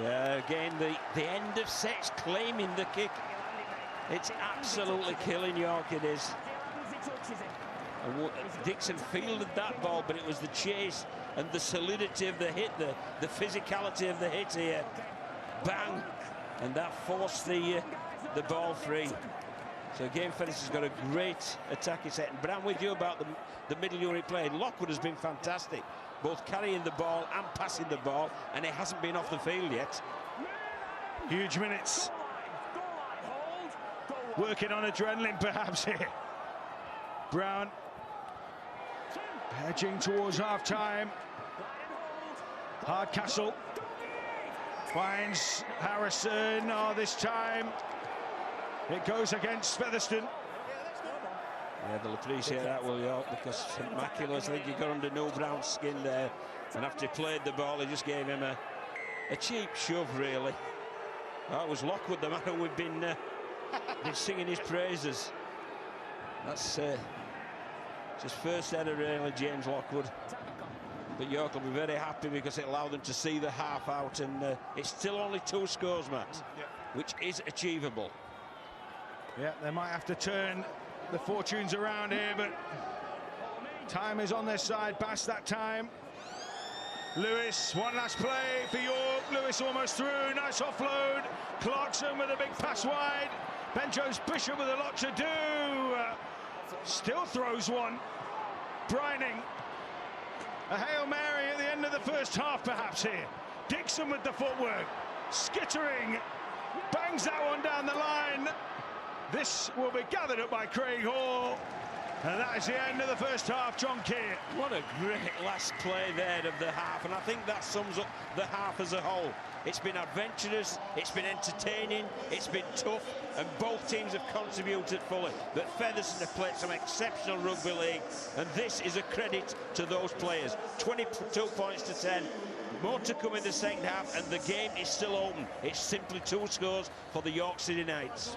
Yeah, again, the end of sets claiming the kick. It's absolutely killing York, it is. And Dixon fielded that ball, but it was the chase and the solidity of the hit, the physicality of the hit here. Bang! And that forced the ball free. So again, Featherstone's got a great attacking set. And Brown, with you about the middle unit play. Lockwood has been fantastic, both carrying the ball and passing the ball, and it hasn't been off the field yet. Huge minutes. Working on adrenaline perhaps here. Brown edging towards half-time. Hardcastle Finds Harrison. Oh, this time it goes against Featherstone. Yeah, they'll appreciate that, will York, because Maculas, I think he got under Noel Brown's skin there, and after he played the ball, he just gave him a cheap shove, really. That was Lockwood, the man who we've been singing his praises. That's his first header, really, James Lockwood. But York will be very happy because it allowed them to see the half out, and it's still only 2 scores, Matt, which is achievable. Yeah, they might have to turn the fortunes around here, but time is on their side past that time. Lewis, one last play for York. Lewis almost through, nice offload. Clarkson with a big pass wide. Ben Jones Bishop with a lot to do. Still throws one. Brining. A Hail Mary at the end of the first half, perhaps here. Dixon with the footwork. Skittering. Bangs that one down the line. This will be gathered up by Craig Hall. And that is the end of the first half, John Keir. What a great last play there of the half, and I think that sums up the half as a whole. It's been adventurous, it's been entertaining, it's been tough, and both teams have contributed fully. But Featherstone have played some exceptional rugby league, and this is a credit to those players. 22 points to 10. More to come in the second half, and the game is still open. It's simply 2 scores for the York City Knights.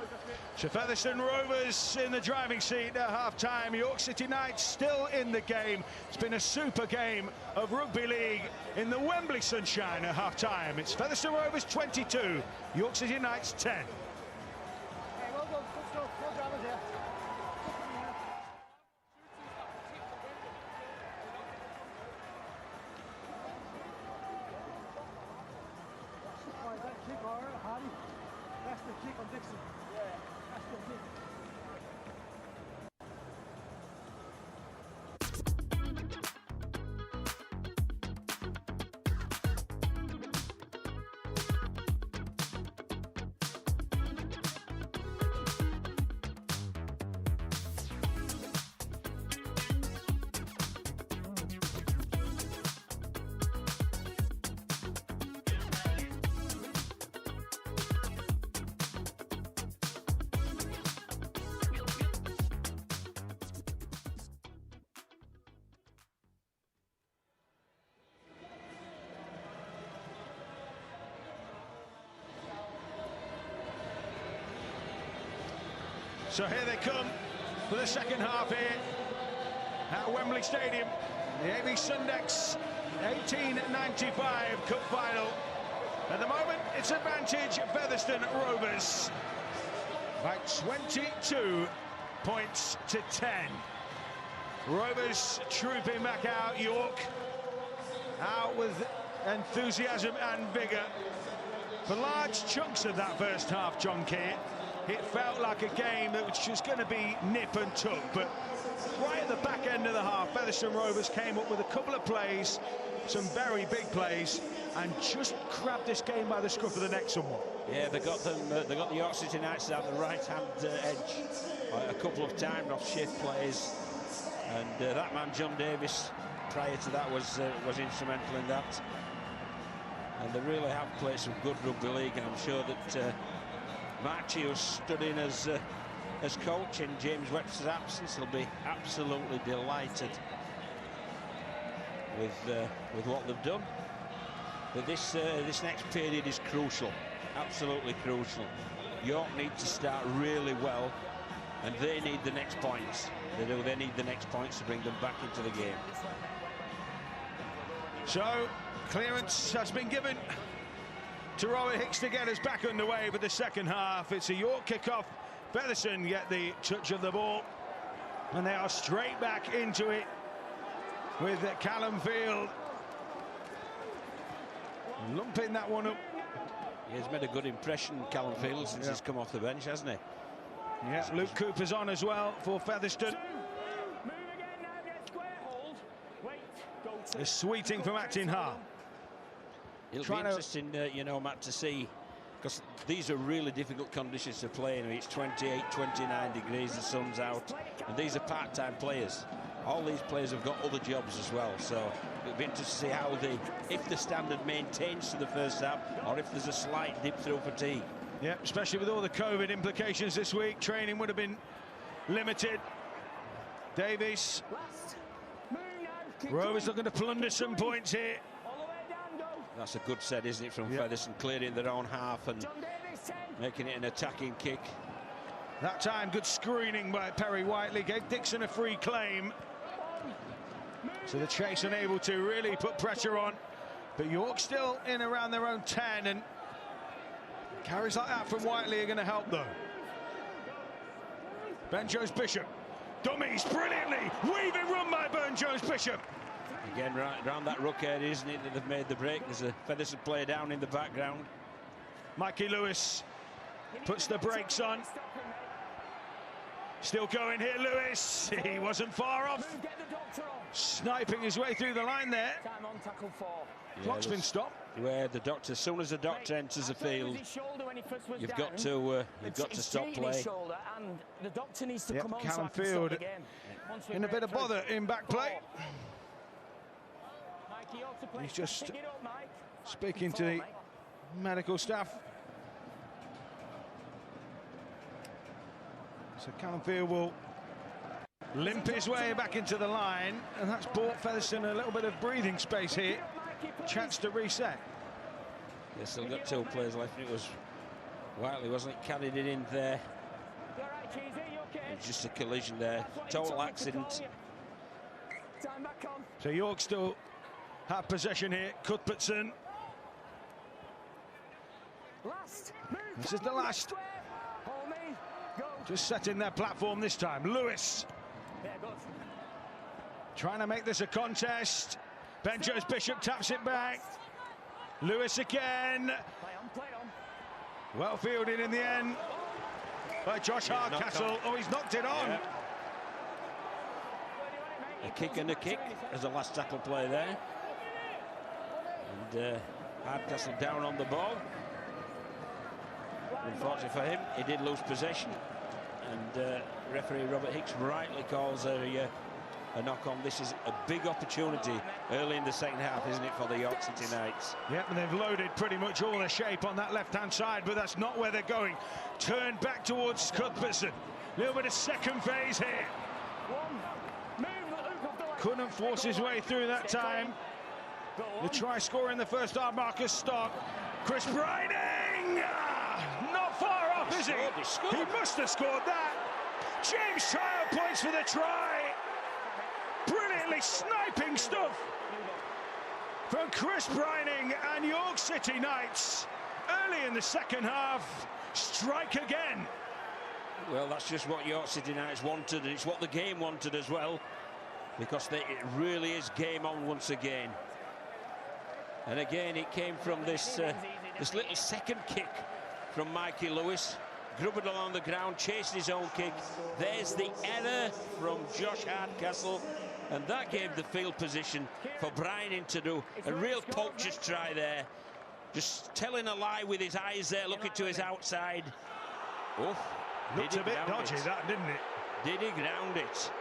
So Featherstone Rovers in the driving seat at half-time. York City Knights still in the game. It's been a super game of rugby league in the Wembley sunshine at half-time. It's Featherstone Rovers 22, York City Knights 10. Hey, well done, good stuff, no dramas here. That kick, all right, Hardy. That's the kick on Dixon. Yeah, that's the kick. So here they come for the second half here at Wembley Stadium. The AB Sundex 1895 Cup Final. At the moment, it's advantage Featherstone Rovers by 22 points to 10. Rovers trooping back out. York out with enthusiasm and vigour. For large chunks of that first half, John Keir, it felt like a game that was just going to be nip and tuck, but right at the back end of the half, Featherstone Rovers came up with a couple of plays, some very big plays, and just grabbed this game by the scruff of the neck somewhat. Yeah, they got them. They got the York City Knights down the right-hand edge a couple of times off shift plays, and that man John Davis, prior to that, was instrumental in that. And they really have played some good rugby league, and I'm sure that Marchie, who's stood in as coach in James Webster's absence, will be absolutely delighted with what they've done. But this next period is crucial, absolutely crucial. York need to start really well, and they need the next points. They need the next points to bring them back into the game. So clearance has been given to Robert Hicks to get us back underway for the second half. It's a York kickoff. Featherstone get the touch of the ball, and they are straight back into it with Callum Field lumping that one up. He's made a good impression, Callum Field, since he's come off the bench, hasn't he? Yeah, Luke Cooper's on as well for Featherstone. The sweeting from Acton Har. It'll be interesting, you know, Matt, to see, because these are really difficult conditions to play in. It's 28, 29 degrees, the sun's out, and these are part-time players. All these players have got other jobs as well, so it'll be interesting to see how if the standard maintains to the first half, or if there's a slight dip through fatigue. Yeah, especially with all the COVID implications this week, training would have been limited. Davies. Rovers looking to plunder some points here. That's a good set, isn't it, from Featherstone, clearing their own half and making it an attacking kick. That time, good screening by Perry Whiteley, gave Dixon a free claim. So the Chase unable to really put pressure on. But York still in around their own 10, and carries like that from Whiteley are going to help, though. Ben Jones-Bishop. Dummies brilliantly. Weaving run by Ben Jones-Bishop. Again, right around that ruck area, isn't it, that they've made the break. There's a Featherstone player down in the background. Mikey Lewis puts the brakes on. Still going here, Lewis. He wasn't far off. Sniping his way through the line there. Time on tackle 4. Clock's been stopped. Where the doctor, as soon as the doctor enters the field, you've got to stop play. And the doctor needs to come on. Callum Field in a bit of bother in back play. He's just speaking to the medical staff. So Callum Field will limp his way back into the line, and that's bought Featherstone a little bit of breathing space here. Chance to reset. They've still got 2 players left. It was Whiteley, wasn't it? Carried it in there. It was just a collision there. Total accident. So York still have possession here. Cuthbertson. This is the last. Just setting their platform this time. Lewis. Trying to make this a contest. Ben Jones-Bishop taps it back. Lewis again. Well fielded in the end by Josh Hardcastle. Oh, he's knocked it on. Yeah. A kick and a kick as the last tackle play there. And Hardcastle down on the ball. Unfortunately for him, he did lose possession. And referee Robert Hicks rightly calls a knock on. This is a big opportunity early in the second half, isn't it, for the York City Knights? Yep, and they've loaded pretty much all their shape on that left-hand side, but that's not where they're going. Turned back towards Cuthbertson. A little bit of second phase here. Couldn't force his way through that time. The try scorer in the first half, Marcus Stock. Chris Brining! Not far off, is he? He must have scored that. James Child points for the try. Brilliantly sniping stuff from Chris Brining, and York City Knights early in the second half strike again. Well, that's just what York City Knights wanted, and it's what the game wanted as well, because it really is game on once again. And again, it came from this little second kick from Mikey Lewis. Grubbed along the ground, chased his own kick. There's the error from Josh Hardcastle, and that gave the field position for Brining to do a real poacher's try there. Just telling a lie with his eyes there, looking to his outside. Oh, looked a bit dodgy, that, didn't it? Did he ground it?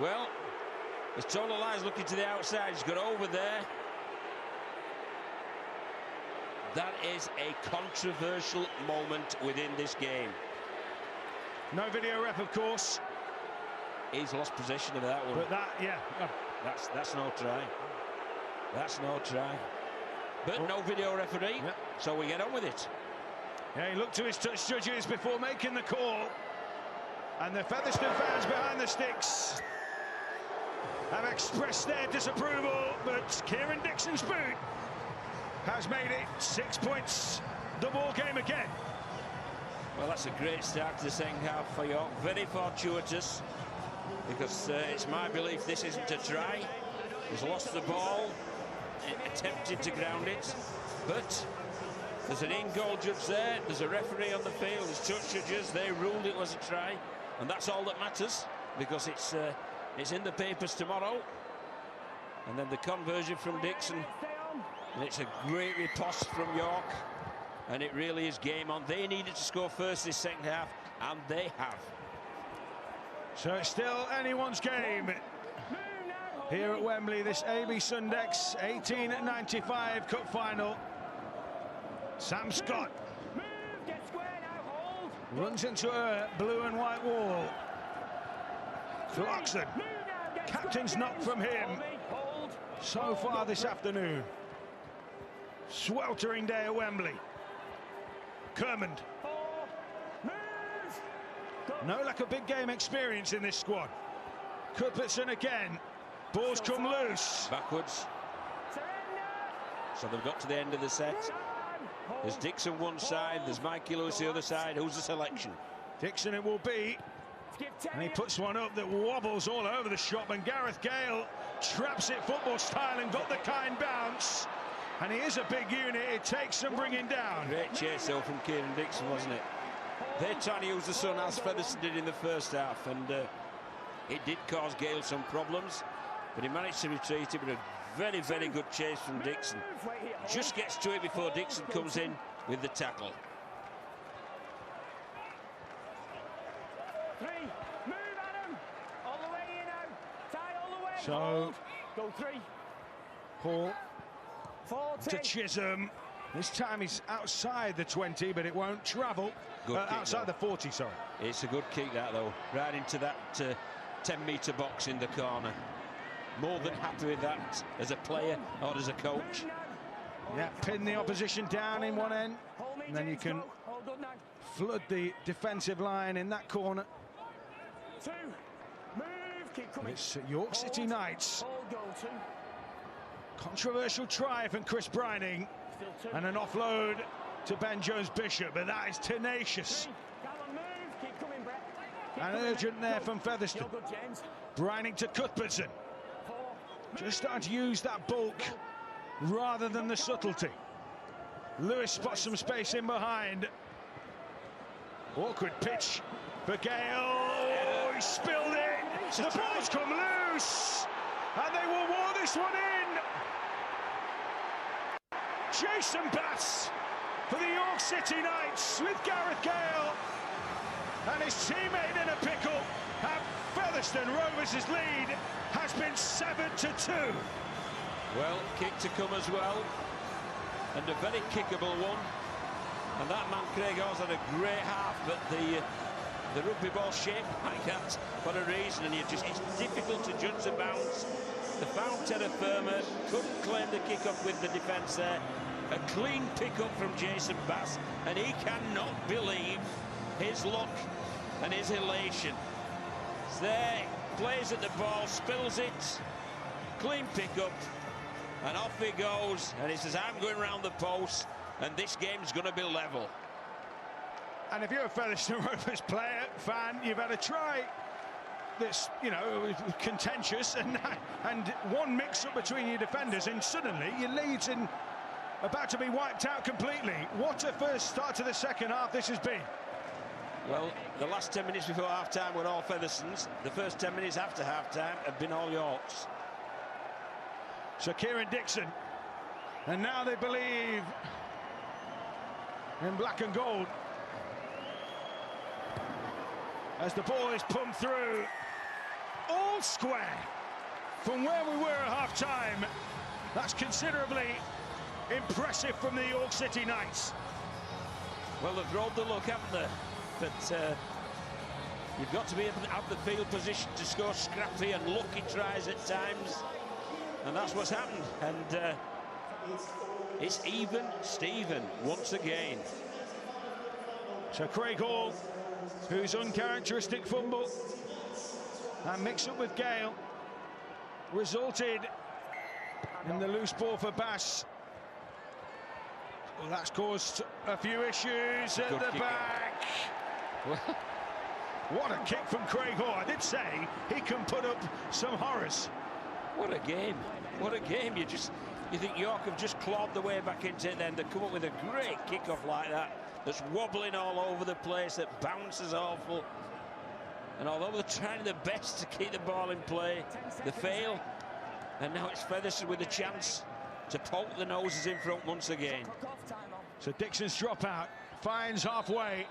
Well, as total lies looking to the outside, he's got over there. That is a controversial moment within this game. No video rep, of course. He's lost possession of that one. But that, yeah. That's no try. That's no try. But no video referee, so we get on with it. Yeah, he looked to his touch judges before making the call. And the Featherstone fans behind the sticks have expressed their disapproval, but Kieran Dixon's boot has made it 6 points, the ball game again. Well, that's a great start to the second half for York. Very fortuitous, because it's my belief this isn't a try. He's lost the ball, attempted to ground it, but there's an in-goal judge there, there's a referee on the field, there's touch judges, they ruled it was a try, and that's all that matters, because it's in the papers tomorrow. And then the conversion from Dixon, and it's a great riposte from York, and it really is game on. They needed to score first this second half, and they have. So it's still anyone's game. here at Wembley, this AB Sundex 1895 Cup Final. Sam Scott runs into a blue and white wall. Clarkson, captain's knock from him so far this afternoon. Sweltering day at Wembley. Kermond. No lack of big game experience in this squad. Cuthbertson again. Balls come loose. Backwards. So they've got to the end of the set. There's Dixon one side, there's Mikey Lewis the other side. Who's the selection? Dixon it will be. And he puts one up that wobbles all over the shop, and Gareth Gale traps it football style and got the kind bounce. And he is a big unit, it takes some bringing down. Great chase though from Kieran Dixon, wasn't it? They're trying to use the sun as Featherstone did in the first half, and it did cause Gale some problems, but he managed to retreat it with a very, very good chase from Dixon. Just gets to it before Dixon comes in with the tackle. So, Go 3. Paul 40. to Chisholm. This time he's outside the 20, but it won't travel. Outside the 40, sorry. It's a good kick, that, though. Right into that 10-metre box in the corner. More than happy with that as a player or as a coach. Yeah, pin the opposition down in one end, and then you can flood the defensive line in that corner. 2. Move. Keep coming. It's York City Knights. Controversial try from Chris Brining, and an offload to Ben Jones-Bishop, but that is tenacious. And urgent there from Featherstone. Brining to Cuthbertson. Just starting to use that bulk rather than the subtlety. Lewis spots some space in behind. Awkward pitch for Gale. Oh, he spilled it. The ball's come loose, and they will war this one in. Jason Bass for the York City Knights with Gareth Gale and his teammate in a pickle. And Featherstone Rovers' lead has been severed to 2. Well, kick to come as well, and a very kickable one. And that man Craig Hawes had a great half, but the rugby ball shaped like that for a reason, and it's difficult to judge the bounce. The found terra firma, couldn't claim the kick-off with the defence there. A clean pick-up from Jason Bass, and he cannot believe his luck and his elation. It's there, plays at the ball, spills it, clean pick-up, and off he goes, and he says, I'm going round the post, and this game's going to be level. And if you're a Featherstone Rovers player, fan, you've had a try that's, you know, contentious, and one mix-up between your defenders, and suddenly your lead's about to be wiped out completely. What a first start to the second half this has been. Well, the last 10 minutes before half-time were all Featherstone's. The first 10 minutes after half-time have been all Yorks. So Kieran Dixon, and now they believe in black and gold. As the ball is pumped through, all square from where we were at half-time. That's considerably impressive from the York City Knights. Well, they've rolled the luck, haven't they? But you've got to be able to have the field position to score scrappy and lucky tries at times, and that's what's happened. And it's even Steven once again. So Craig Hall, whose uncharacteristic fumble and mix-up with Gale resulted in the loose ball for Bass. Well, that's caused a few issues at the back. What a kick from Craig Hall. I did say he can put up some horrors. What a game. What a game. You think York have just clawed the way back into it, then to come up with a great kick-off like that, that's wobbling all over the place, that bounces awful. And although they're trying their best to keep the ball in play, they fail. And now it's Featherstone with a chance to poke the noses in front once again. So Dixon's dropout finds halfway.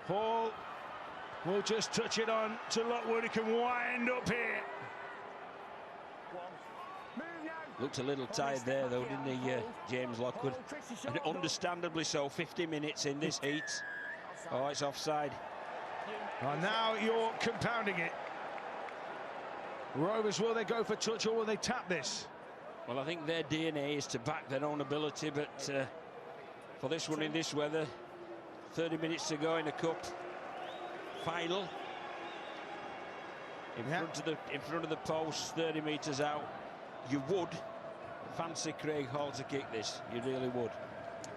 Hall will just touch it on to Lockwood, who can wind up here. Looked a little tired there, though, didn't he, James Lockwood? And understandably so, 50 minutes in this heat. Oh, it's offside. Well, now you're compounding it. Rovers, will they go for touch or will they tap this? Well, I think their DNA is to back their own ability, but for this one in this weather, 30 minutes to go in a cup final. In front of the post, 30 metres out. You would fancy Craig Hall to kick this. You really would,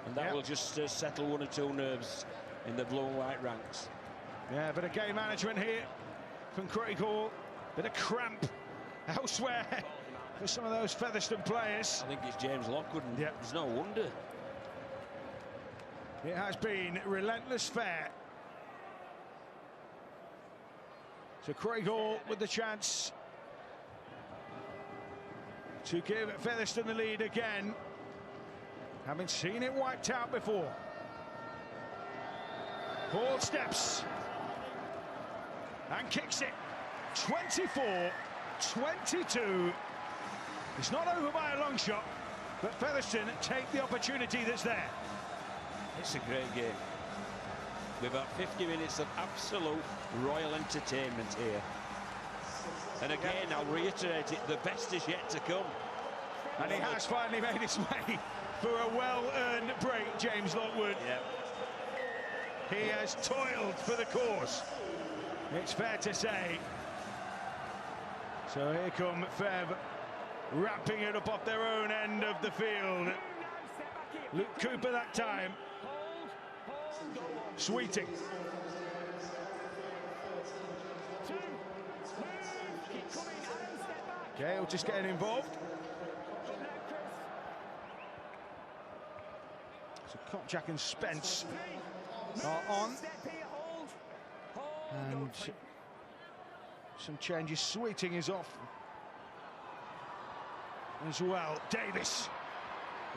and that will just settle one or two nerves in the blue and white ranks. Yeah, bit of game management here from Craig Hall. Bit of cramp elsewhere for some of those Featherstone players. I think it's James Lockwood, and there's no wonder. It has been relentless fare. So Craig Hall with the chance to give Featherstone the lead again. Haven't seen it wiped out before. Hall steps and kicks it. 24-22. It's not over by a long shot, but Featherstone take the opportunity that's there. It's a great game. We've had 50 minutes of absolute royal entertainment here. And again, I'll reiterate it, the best is yet to come. And he has finally made his way for a well-earned break, James Lockwood. Yep. He has toiled for the cause, it's fair to say. So here come Fev, wrapping it up off their own end of the field. Luke Cooper that time. Sweeting. Gale just getting involved. So Kopchak and Spence are on. And some changes. Sweeting is off as well. Davis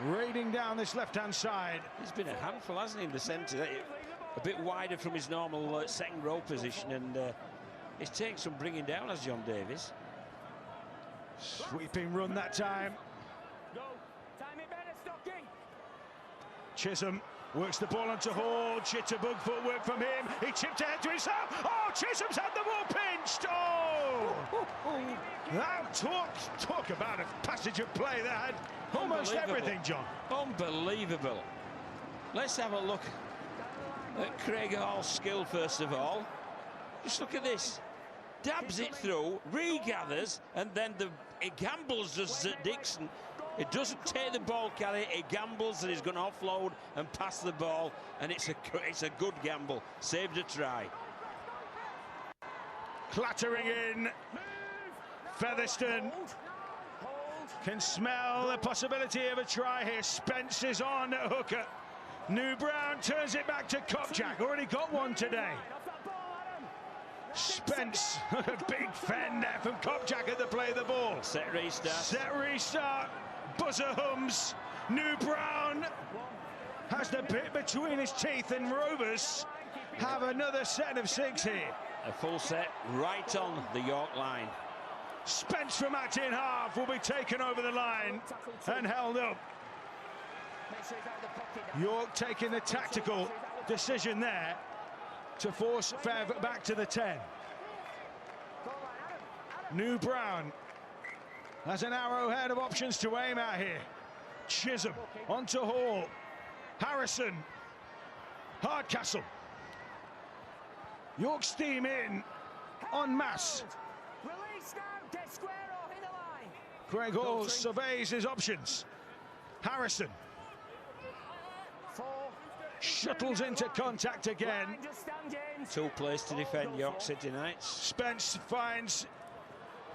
raiding down this left-hand side. He's been a handful, hasn't he, in the centre? A bit wider from his normal second row position, and it's taken some bringing down as John Davis. Sweeping run that time. Chisholm works the ball onto Hall. Jitterbug footwork from him. He chipped ahead to himself. Oh, Chisholm's had the ball pinched. Oh! That talk about a passage of play that had almost everything, John. Unbelievable. Let's have a look at Craig Hall's skill first of all. Just look at this. Dabs it through, regathers, and then it gambles as Dixon. It doesn't take the ball carry, it gambles and he's going to offload and pass the ball, and it's a good gamble. Saved a try. Clattering in. Featherstone can smell the possibility of a try here. Spence is on hooker. New Brown turns it back to Kopchak. Already got one today. Spence, a big fend there from Kopchak at the play of the ball. Set restart. Set restart. Buzzer hums. New Brown has the bit between his teeth, and Rovers have another set of 6 here. A full set right on the York line. Spence from out in half will be taken over the line and held up. York taking the tactical decision there to force Fev back to the 10. New Brown has an arrowhead of options to aim at here. Chisholm onto Hall. Harrison. Hardcastle. York steam in en masse. Craig Hall surveys his options. Harrison shuttles into contact again. Two plays to defend York City Knights. Spence finds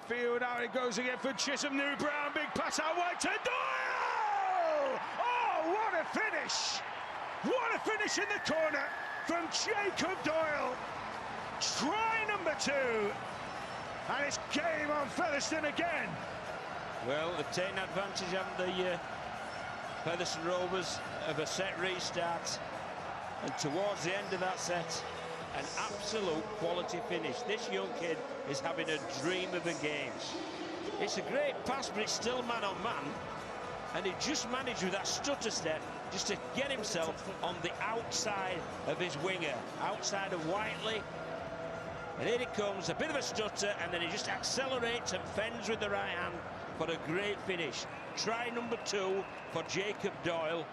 field out. It goes again for Chisholm. New Brown, big pass out wide to Doyle! Oh, what a finish! What a finish in the corner from Jacob Doyle. Try number 2. And it's game on Featherstone again. Well, they've taken advantage of the Featherstone Rovers of a set restart, and towards the end of that set, an absolute quality finish. This young kid is having a dream of a game. It's a great pass, but it's still man on man. And he just managed with that stutter step just to get himself on the outside of his winger, outside of Whiteley. And here it comes, a bit of a stutter, and then he just accelerates and fends with the right hand for a great finish. Try number 2 for Jacob Doyle.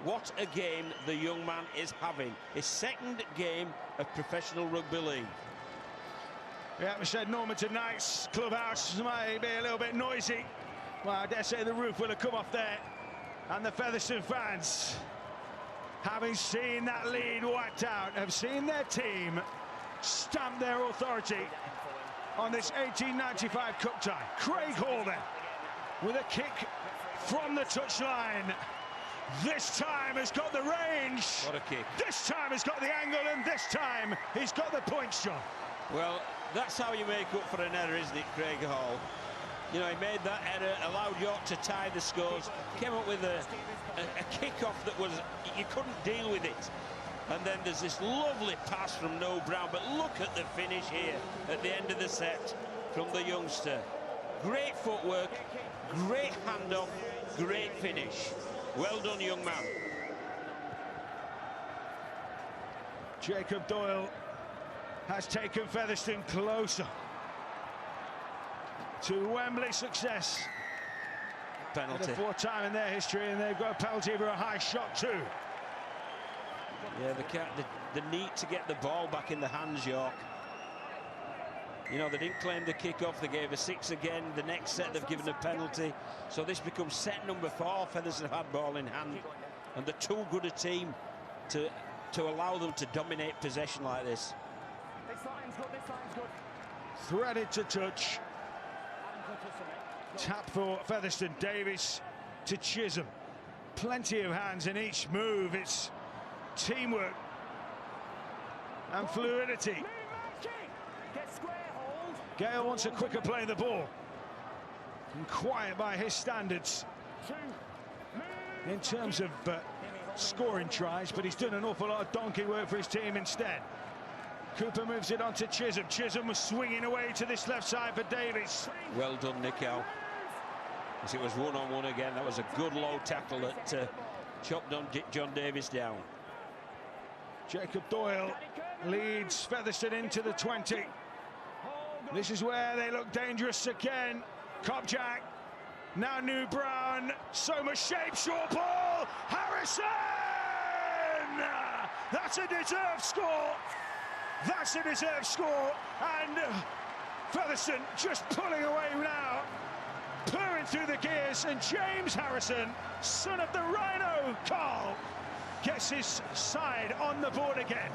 What a game the young man is having. His second game of professional rugby league. Yeah, we said Normanton Knights clubhouse might be a little bit noisy. Well, I dare say the roof will have come off there. And the Featherstone fans, having seen that lead wiped out, have seen their team stamp their authority on this 1895 Cup tie. Craig Hall then, with a kick from the touchline. This time has got the range. What a kick. This time has got the angle, and this time he's got the points, John. Well, that's how you make up for an error, isn't it, Craig Hall? You know, he made that error, allowed York to tie the scores, came up with a kick-off that was, you couldn't deal with it. And then there's this lovely pass from Noel Brown, but look at the finish here at the end of the set from the youngster. Great footwork, great handoff, great finish. Well done, young man. Jacob Doyle has taken Featherstone closer to Wembley success. Penalty. For the 4th time in their history, and they've got a penalty for a high shot too. Yeah, the need to get the ball back in the hands, York. You know, they didn't claim the kick-off, they gave a 6 again. The next set they've given a penalty. So this becomes set number 4. Featherstone had ball in hand, and they're too good a team to allow them to dominate possession like this. This line's good, this line's good. Threaded to touch. Tap for Featherstone. Davies to Chisholm. Plenty of hands in each move. It's teamwork and fluidity. Get square, hold. Gale wants a quicker play of the ball. And quiet by his standards in terms of scoring tries, but he's done an awful lot of donkey work for his team instead. Cooper moves it on to Chisholm. Chisholm was swinging away to this left side for Davies. Well done, Nico. As it was one-on-one again, that was a good low tackle that chopped on John Davies down. Jacob Doyle leads Featherstone into the 20. This is where they look dangerous again. Cobjack, now New Brown, so much shape, short ball, Harrison! That's a deserved score. That's a deserved score, and Featherstone just pulling away now, purring through the gears, and James Harrison, son of the Rhino, Carl, gets his side on the board again.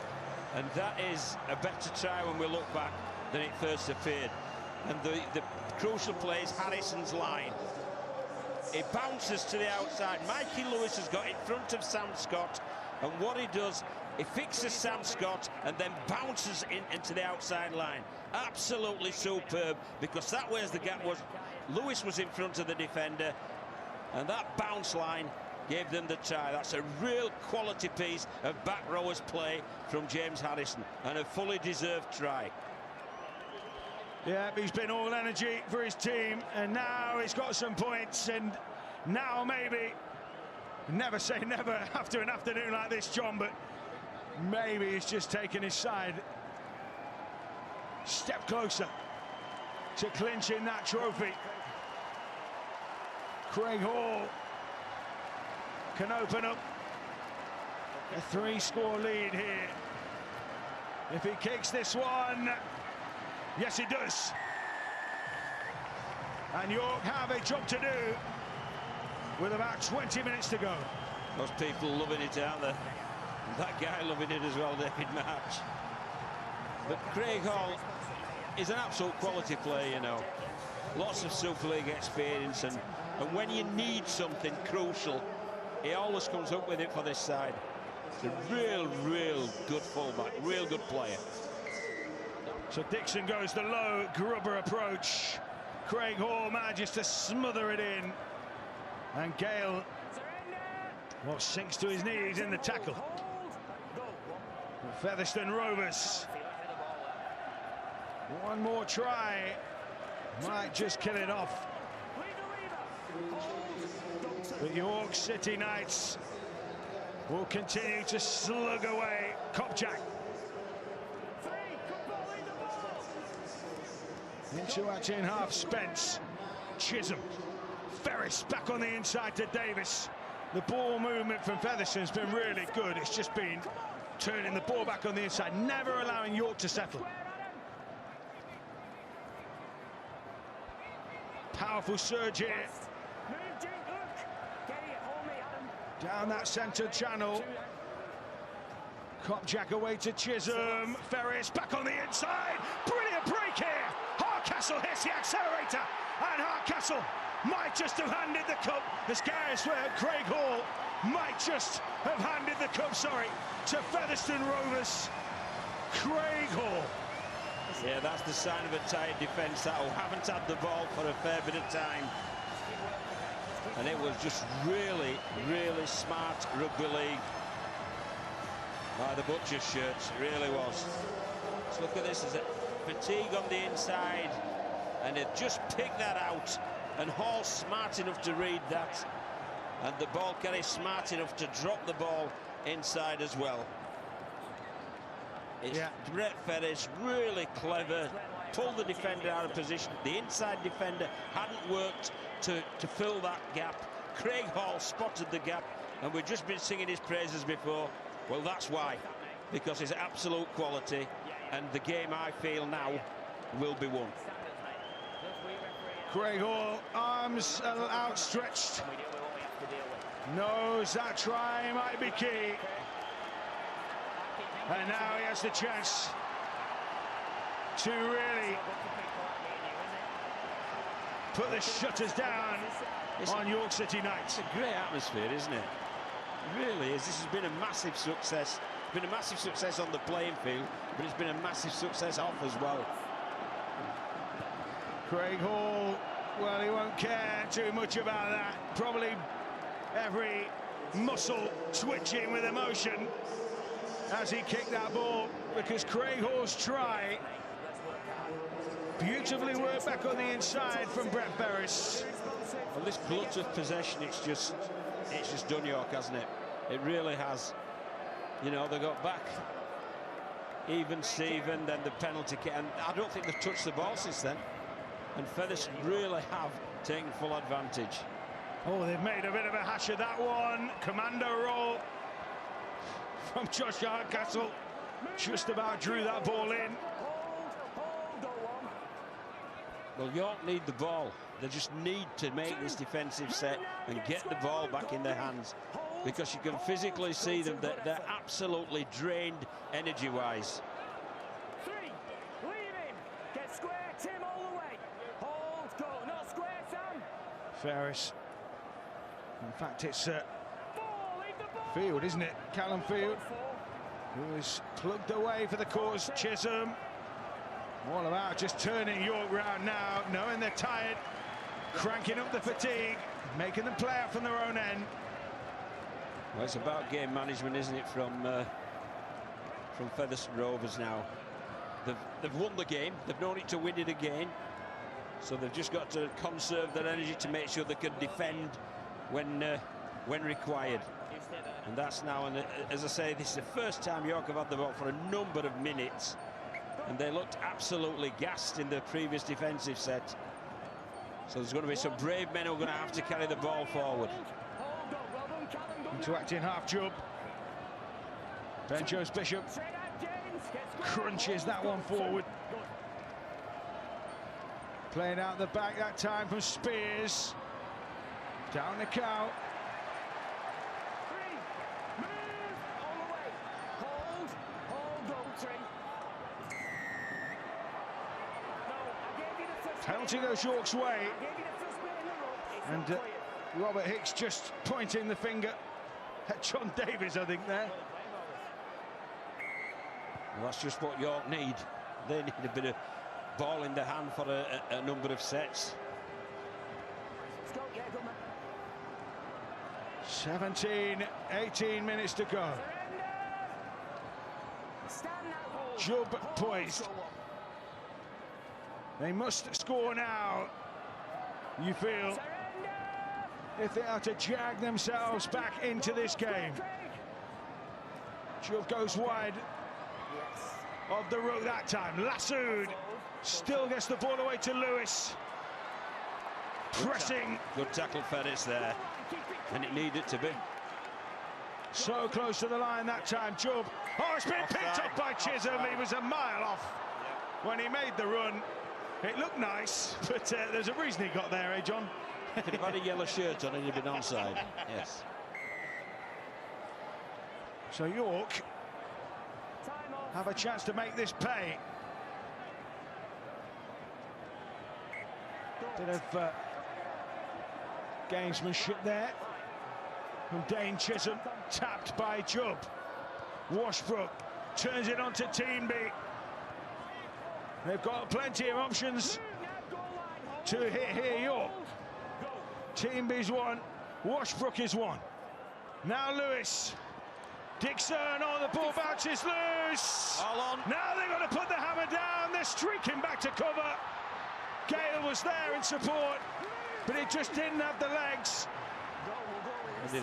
And that is a better try when we look back than it first appeared. And the crucial play is Harrison's line. It bounces to the outside. Mikey Lewis has got in front of Sam Scott, and what he does, he fixes Sam Scott and then bounces into the outside line. Absolutely superb, because that where's the gap was. Lewis was in front of the defender, and that bounce line gave them the try. That's a real quality piece of back rowers play from James Harrison, and a fully deserved try. Yeah, he's been all energy for his team, and now he's got some points, and now maybe, never say never after an afternoon like this, John, but maybe he's just taken his side step closer to clinching that trophy. Craig Hall can open up a 3-score lead here. If he kicks this one, yes, he does. And York have a job to do with about 20 minutes to go. Those people loving it, aren't they? That guy loving it as well, David March. But Craig Hall is an absolute quality player, you know. Lots of Super League experience, and when you need something crucial, he always comes up with it for this side. It's a real good fullback, real good player. So Dixon goes the low Grubber approach. Craig Hall manages to smother it in, and Gale, well, sinks to his knees in the tackle. Featherstone Rovers. One more try Might just kill it off. But York City Knights will continue to slug away. Kopczak. Into action half, Spence. Chisholm. Ferris back on the inside to Davis. The ball movement from Featherstone has been really good. It's just been turning the ball back on the inside, never allowing York to settle. Powerful surge here. Down that centre channel. Kopczak away to Chisholm. Ferris back on the inside. Brilliant break here. Hardcastle hits the accelerator. And Hardcastle might just have handed the cup. As Gareth swear, Craig Hall might just have handed the cup, to Featherstone Rovers. Craig Hall. Yeah, that's the sign of a tired defence, that who haven't had the ball for a fair bit of time. And it was just really, really smart rugby league by the Butcher's shirts. It really was. Let's look at this. There's a fatigue on the inside, and it just picked that out. And Hall's smart enough to read that, and the ball carrier smart enough to drop the ball inside as well. It's Brett Ferris, really clever, pulled the defender out of position. The inside defender hadn't worked to fill that gap. Craig Hall spotted the gap, and we've just been singing his praises before. Well, that's why, because it's absolute quality, and the game, I feel now, will be won. Craig Hall, arms outstretched, knows that try might be key. And now he has the chance to really put the shutters down on York City Knights. It's a great atmosphere, isn't it? It really is. This has been a massive success. It's been a massive success on the playing field, but it's been a massive success off as well. Craig Hall, well, he won't care too much about that. Probably every muscle twitching with emotion as he kicked that ball, because Craig Hall's try beautifully worked back on the inside from Brett Ferris. Well, this glut of possession, it's just done York, hasn't it? It really has. You know, they got back even Steven, then the penalty kick, and I don't think they've touched the ball since then. And Featherstone really have taken full advantage. Oh, they've made a bit of a hash of that one. Commando roll from Josh Hardcastle. Just about drew that ball in. Well, York need the ball. They just need to make this defensive set and get the ball back in their hands, because you can physically see them that they're absolutely drained energy-wise. Ferris. In fact, it's Field, isn't it? Callum Field, who is plugged away for the cause. Chisholm, all about just turning York round now, knowing they're tired, cranking up the fatigue, making them play out from their own end. Well, it's about game management, isn't it, from Featherstone Rovers now. They've won the game. They've known it to win it again. So they've just got to conserve their energy to make sure they can defend when required. And that's now, and as I say, this is the first time York have had the ball for a number of minutes, and they looked absolutely gassed in the previous defensive set. So there's going to be some brave men who are going to have to carry the ball forward. Into acting half jump. Ben Jones Bishop crunches that one forward. Playing out the back that time from Spears. Down the cow. Penalty goes York's way. And Robert Hicks just pointing the finger at John Davies, I think, there. Well, that's just what York need. They need a bit of ball in their hand for a number of sets. 18 minutes to go. Jubb poised. They must score now, you feel, if they are to jag themselves back into this game. Chubb goes wide of the rook that time. Lassoed still gets the ball away to Lewis. Pressing. Good tackle, Ferris there, and it needed to be. So close to the line that time, Chubb. Oh, it's been picked up by Chisholm. He was a mile off when he made the run. It looked nice, but there's a reason he got there, eh, John? If he'd had a yellow shirt on, he'd have been onside. Yes. So York have a chance to make this pay. Bit of gamesmanship there from Dane Chisholm, tapped by Chubb. Washbrook turns it on to Teamby. They've got plenty of options to hit here, York. Teamby's one, Washbrook is one. Now Lewis. Dixon, oh, the ball bounces loose. All on. Now they've got to put the hammer down. They're streaking back to cover. Gale was there in support, but it just didn't have the legs.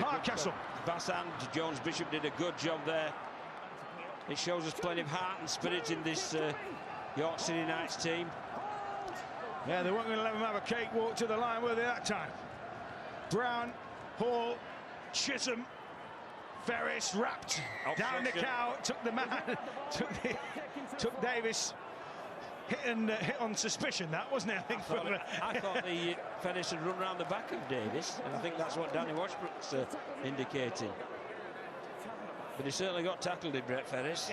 Hardcastle. Bass and Jones Bishop did a good job there. It shows us plenty of heart and spirit in this York City Knights team. Yeah, they weren't going to let them have a cakewalk to the line, were they, that time? Brown, Hall, Chisholm, Ferris wrapped down the cow, took the man, took Davis. Hit on suspicion, that wasn't it? I thought the Ferris had run around the back of Davis, and I think that's what Danny Washbrook's indicating. But he certainly got tackled in Brett Ferris.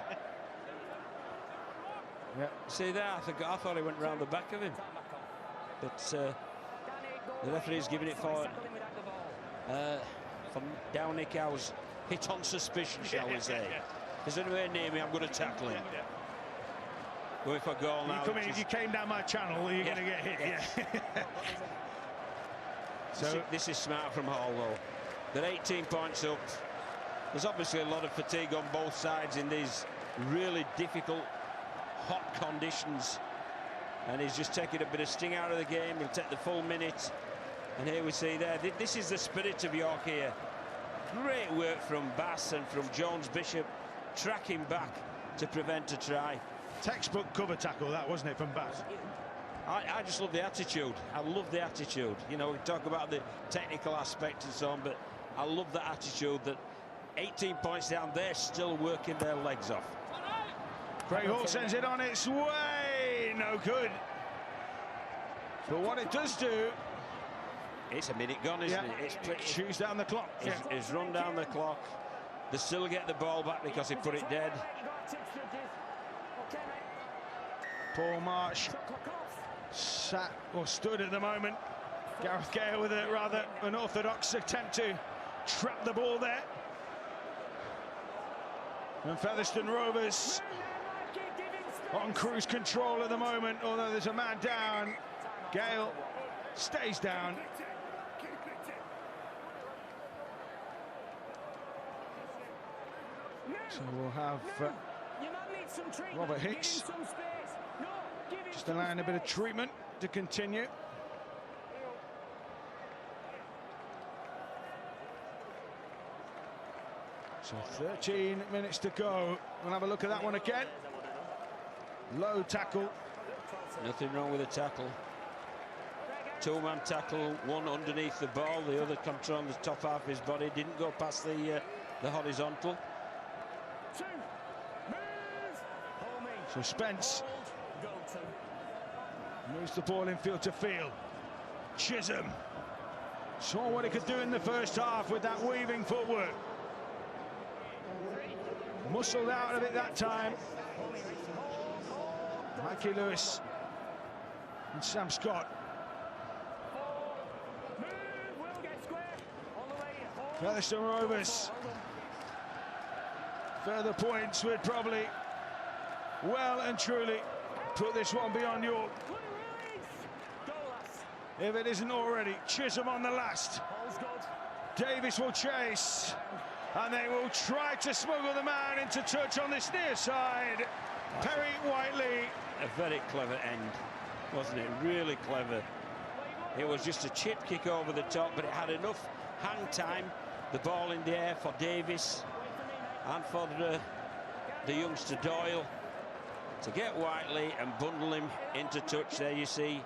Yeah. See there, I thought he went round the back of him. But the referee's giving it for Downey Cow's hit on suspicion, shall we say. If there's anywhere near me, I'm going to tackle him. Going for goal now. If you came down my channel, you're going to get hit. Yeah. So this is smart from Hall, though. They're 18 points up. There's obviously a lot of fatigue on both sides in these really difficult, hot conditions. And he's just taking a bit of sting out of the game. He'll take the full minute. And here we see there, this is the spirit of York here. Great work from Bass and from Jones Bishop, tracking back to prevent a try. Textbook cover tackle, that, wasn't it, from Bass? I just love the attitude. I love the attitude. You know, we talk about the technical aspect and so on, but I love the attitude that 18 points down, they're still working their legs off. Craig Hall sends it on its way. No good. But what it does do... It's a minute gone, isn't it? It shoots down the clock. It's run down the clock. They still get the ball back because he put it dead. Paul Marsh sat or stood at the moment. Gareth Gale with a rather unorthodox attempt to trap the ball there. And Featherstone Rovers on cruise control at the moment, although there's a man down. Gale stays down. So we'll have Robert Hicks just allowing a bit of treatment to continue. So 13 minutes to go. We'll have a look at that one again. Low tackle. Nothing wrong with the tackle. Two-man tackle, one underneath the ball, the other controlling the top half of his body. Didn't go past the horizontal. So Spence moves the ball infield to field. Chisholm saw what he could do in the first half with that weaving footwork. Muscled out of it that time. Mikey Lewis and Sam Scott. Featherstone Rovers. Further points would probably well and truly put this one beyond York. If it isn't already. Chisholm on the last. Davis will chase. And they will try to smuggle the man into touch on this near side. Perry Whiteley. A very clever end. wasn't it? Really clever. It was just a chip kick over the top, but it had enough hang time. The ball in the air for Davis and for the youngster Doyle to get Whiteley and bundle him into touch. There you see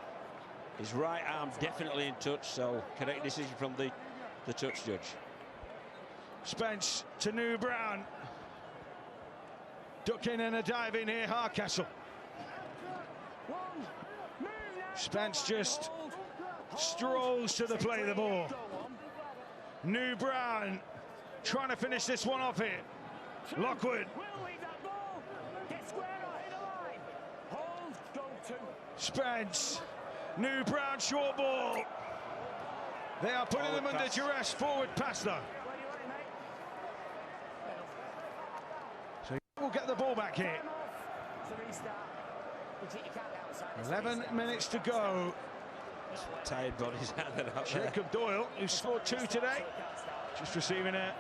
his right arm definitely in touch, so correct decision from the touch judge. Spence to New Brown. Ducking and a dive in here, Hardcastle. Spence just strolls to the play of the ball. New Brown trying to finish this one off here. Lockwood. Spence. New Brown, short ball. They are putting them under duress. Forward pass though. So we'll get the ball back here. 11 minutes to go. Tired bodies out there. Jacob Doyle, who scored 2 today, just receiving a.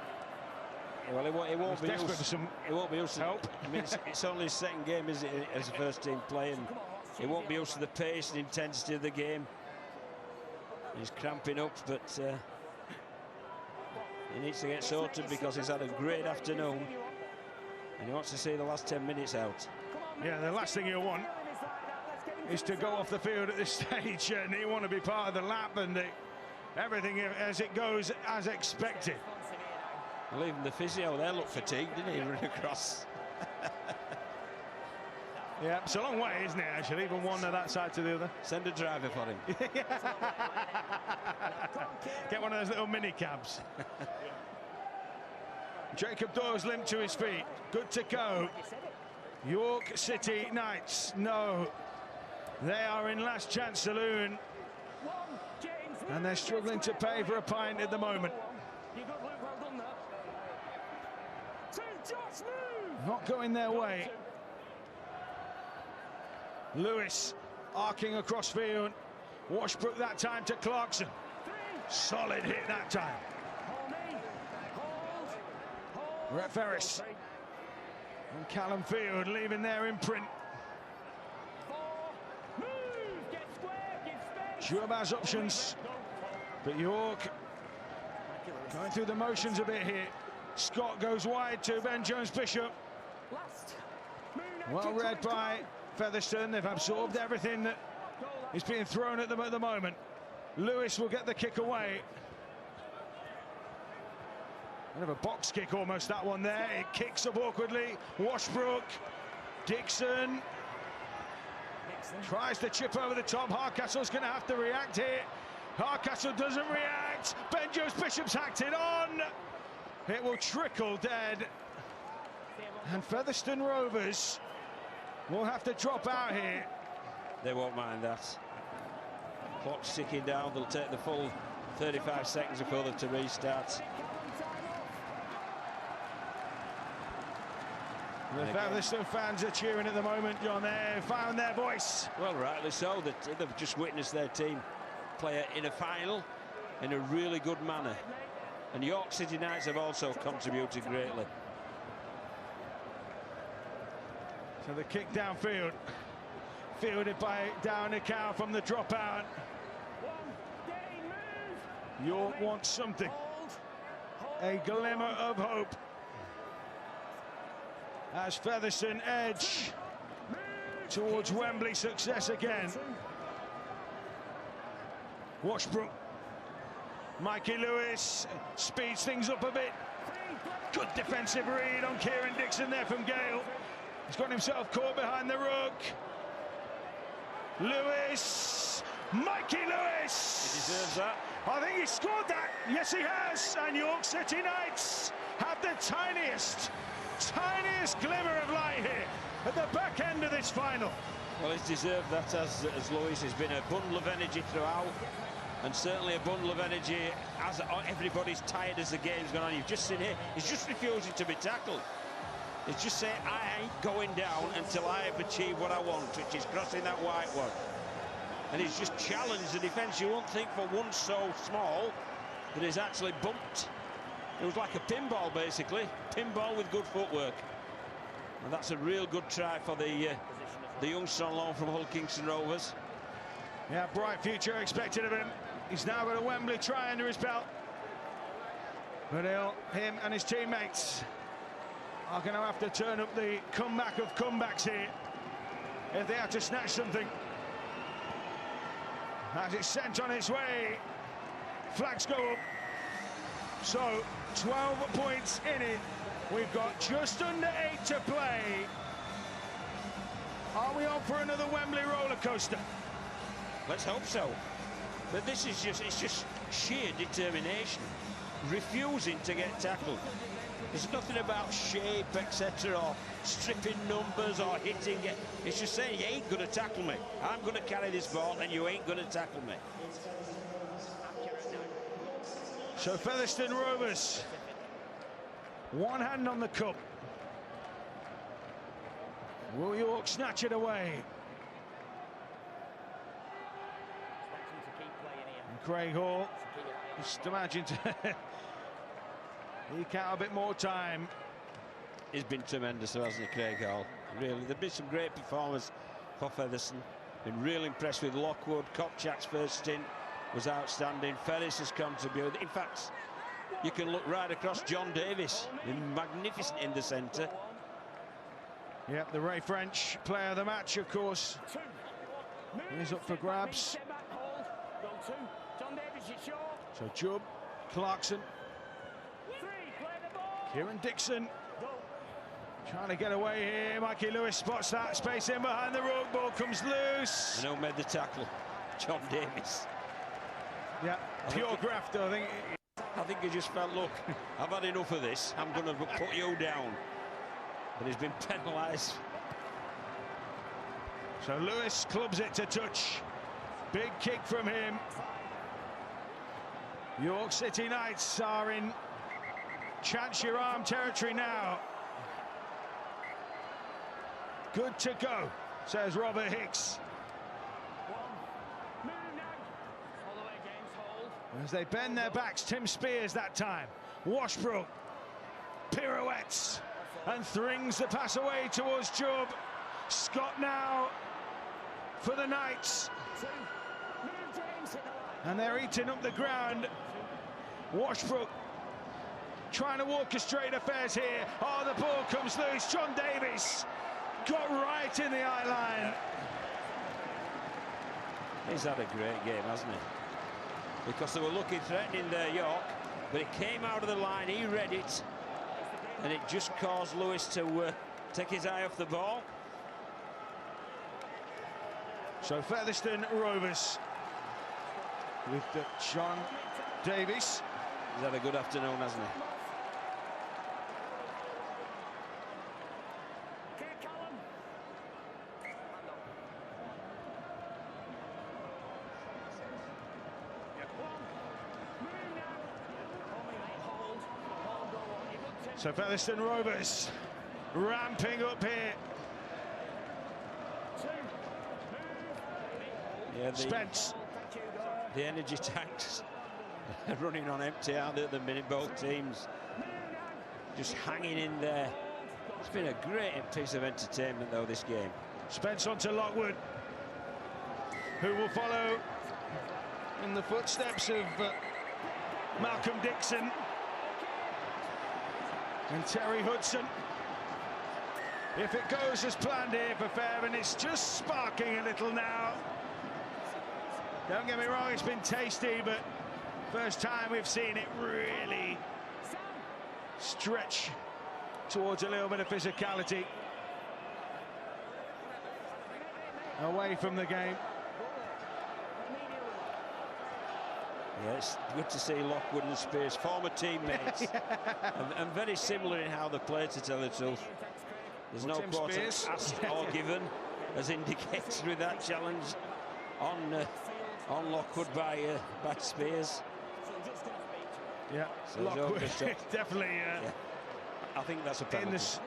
Well, it won't be desperate for some. It won't be used to help. I mean, it's only his second game, is it, as a first-team player, and it won't be used to the pace and intensity of the game. He's cramping up, but he needs to get sorted because he's had a great afternoon, and he wants to see the last 10 minutes out. Yeah, the last thing he'll want is to go off the field at this stage, and he want to be part of the lap and everything as it goes as expected. Well, even the physio there looked fatigued, didn't he, run across? Yeah, it's a long way, isn't it, actually, from one to that side to the other. Send a driver for him. Get one of those little mini cabs. Jacob Doyle's limped to his feet. Good to go. York City Knights, no. They are in last chance saloon. And they're struggling to pay for a pint at the moment. Not going their way. Lewis arcing across field. Washbrook that time to Clarkson. Solid hit that time. Rhett Ferris and Callum Field leaving their imprint. Shuabaz options, but York going through the motions a bit here. Scott goes wide to Ben Jones-Bishop. Well read by Featherstone. They've absorbed everything that is being thrown at them at the moment. Lewis will get the kick away. Bit of a box kick almost, that one there. It kicks up awkwardly. Washbrook, Dixon tries to chip over the top. Hardcastle's going to have to react here. Hardcastle doesn't react. Ben Jones-Bishop's hacked it on. It will trickle dead. And Featherstone Rovers will have to drop out here. They won't mind that. Clock's ticking down. They'll take the full 35 seconds before them to restart. The Featherstone fans are cheering at the moment, John. They've found their voice. Well, rightly so. They've just witnessed their team play in a final in a really good manner. And York City Knights have also contributed greatly. So the kick downfield, fielded by Downey Cow from the dropout. York wants something. A glimmer of hope. As Featherstone edge towards Wembley success again. Washbrook. Mikey Lewis speeds things up a bit. Good defensive read on Kieran Dixon there from Gale. He's got himself caught behind the ruck. Lewis. Mikey Lewis. He deserves that. I think he scored that. Yes, he has. And York City Knights have the tiniest glimmer of light here at the back end of this final. Well, he's deserved that, as Lewis has been a bundle of energy throughout, and certainly a bundle of energy as everybody's tired as the game's gone on. You've just seen here, he's just refusing to be tackled. He's just saying, I ain't going down until I have achieved what I want, which is crossing that white one. And he's just challenged the defence. You won't think for one so small that he's actually bumped. It was like a pinball, basically. Pinball with good footwork. And that's a real good try for the youngster on loan from Hull Kingston Rovers. Yeah, bright future expected of him. He's now got a Wembley try under his belt. But him and his teammates are going to have to turn up the comeback of comebacks here if they have to snatch something. As it's sent on its way, flags go up. So 12 points in it. We've got just under 8 to play. Are we on for another Wembley roller coaster? Let's hope so. But this is it's just sheer determination, refusing to get tackled. There's nothing about shape, etc., or stripping numbers or hitting it. It's just saying, you ain't going to tackle me. I'm going to carry this ball and you ain't going to tackle me. So Featherstone Rovers, one hand on the cup. Will York snatch it away? And Craig Hall, just imagine to eke out a bit more time. He's been tremendous, hasn't he, Craig Hall? Really, there've been some great performers for Featherstone. Been real impressed with Lockwood. Kopchak's first stint was outstanding. Ferris has contributed. In fact, you can look right across. John Davis, magnificent in the centre. Yep, the Ray French player of the match, of course. He's up for grabs. So Jubb, Clarkson, Kieran Dixon trying to get away here. Mikey Lewis spots that space in behind the ruck. Ball comes loose. And who made the tackle? John Davis. Yeah, pure graft, I think. I think he just felt, look, I've had enough of this. I'm going to put you down. But he's been penalised. So Lewis clubs it to touch. Big kick from him. York City Knights are in chance your arm territory now. Good to go, says Robert Hicks. As they bend their backs, Tim Spears that time. Washbrook pirouettes and thrings the pass away towards Jubb. Scott now for the Knights. And they're eating up the ground. Washbrook trying to orchestrate affairs here. Oh, the ball comes loose. John Davis got right in the eye line. He's had a great game, hasn't he? Because they were looking threatening there, York, but it came out of the line, he read it, and it just caused Lewis to take his eye off the ball. So Featherstone Rovers with John Davis. He's had a good afternoon, hasn't he? So Featherstone Rovers ramping up here. Yeah, Spence. The energy tanks are running on empty, aren't they, at the minute, both teams just hanging in there. It's been a great piece of entertainment, though, this game. Spence onto Lockwood, who will follow in the footsteps of Malcolm Dixon and Terry Hudson. If it goes as planned here for Fair, and it's just sparking a little now. Don't get me wrong, it's been tasty, but first time we've seen it really stretch towards a little bit of physicality away from the game. Yeah, it's good to see Lockwood and Spears, former teammates, and very similar in how they play, to tell the truth. There's no quote asked or given, as indicated with that challenge on Lockwood by Spears. Yeah, so Lockwood definitely. Yeah. I think that's a penalty.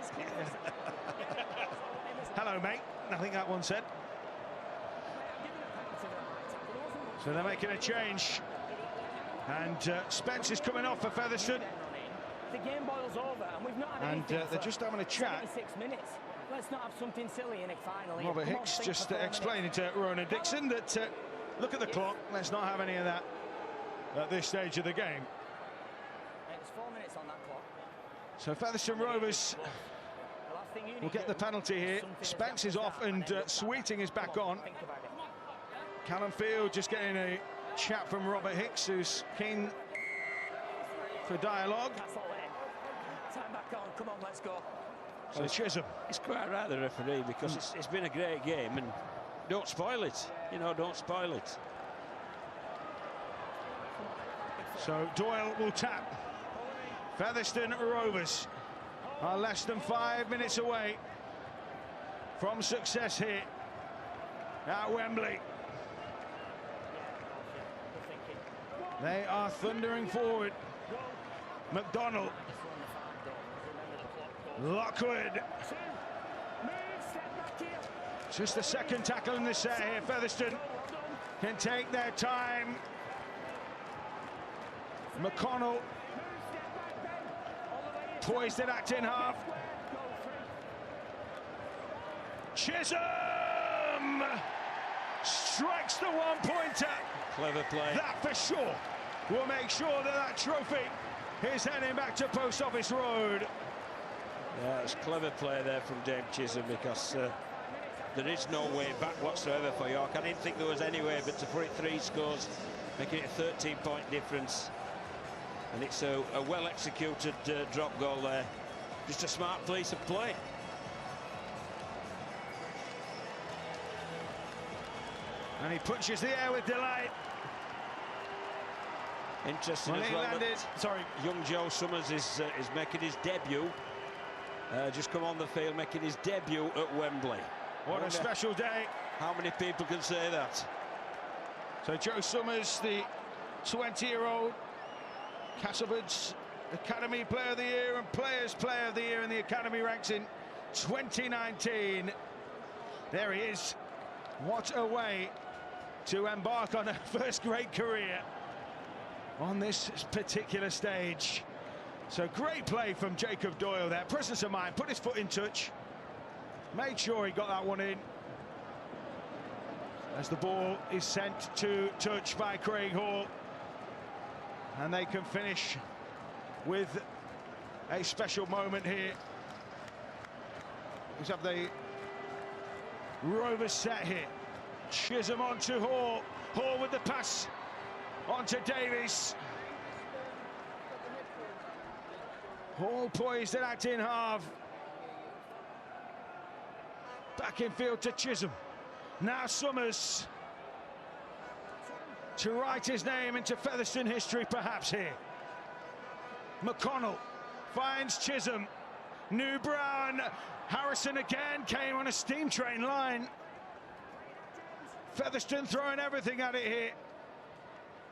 Hello, mate. I think that one said. So they're making a change. And Spence is coming off for Featherstone. The game boils over, and we've not had anything they're just having a chat. 6 minutes. Let's not have something silly in it finally. Robert Hicks just explaining to Ronan Dixon that look at the clock. Let's not have any of that at this stage of the game. It's 4 minutes on that clock. So Featherstone Rovers will get the penalty here. Spence is off and Sweeting is back on. Callum Field just getting a chat from Robert Hicks, who's keen for dialogue. Time back on, come on, let's go. So Chisholm. It's quite right, the referee, because it's been a great game, and don't spoil it. You know, don't spoil it. So Doyle will tap. Featherstone Rovers are less than 5 minutes away from success here at Wembley. They are thundering forward. McDonald. Lockwood. Just the second tackle in the set here. Featherstone can take their time. McConnell poised at acting half. Chisholm strikes the one-pointer. Clever play. That for sure will make sure that that trophy is heading back to Post Office Road. Yeah, it's clever play there from Dave Chisholm, because there is no way back whatsoever for York. I didn't think there was any way but to put it 3 scores, making it a 13-point difference. And it's a well-executed drop goal there. Just a smart piece of play. And he punches the air with delight. Interesting as well. Landed. Sorry. Young Joe Summers is making his debut. Just come on the field, making his debut at Wembley. What a special day. How many people can say that? So Joe Summers, the 20-year-old Castlewood's Academy Player of the Year and Players Player of the Year in the Academy ranks in 2019. There he is. What a way to embark on a first great career on this particular stage. So great play from Jacob Doyle there. Presence of mind, put his foot in touch, made sure he got that one in. As the ball is sent to touch by Craig Hall. And they can finish with a special moment here. We have the Rovers set here. Chisholm onto Hall. Hall with the pass onto Davies. Hall poised at acting half. Back in field to Chisholm. Now Summers to write his name into Featherstone history perhaps here. McConnell finds Chisholm. New Brown. Harrison again came on a steam train line. Featherstone throwing everything at it here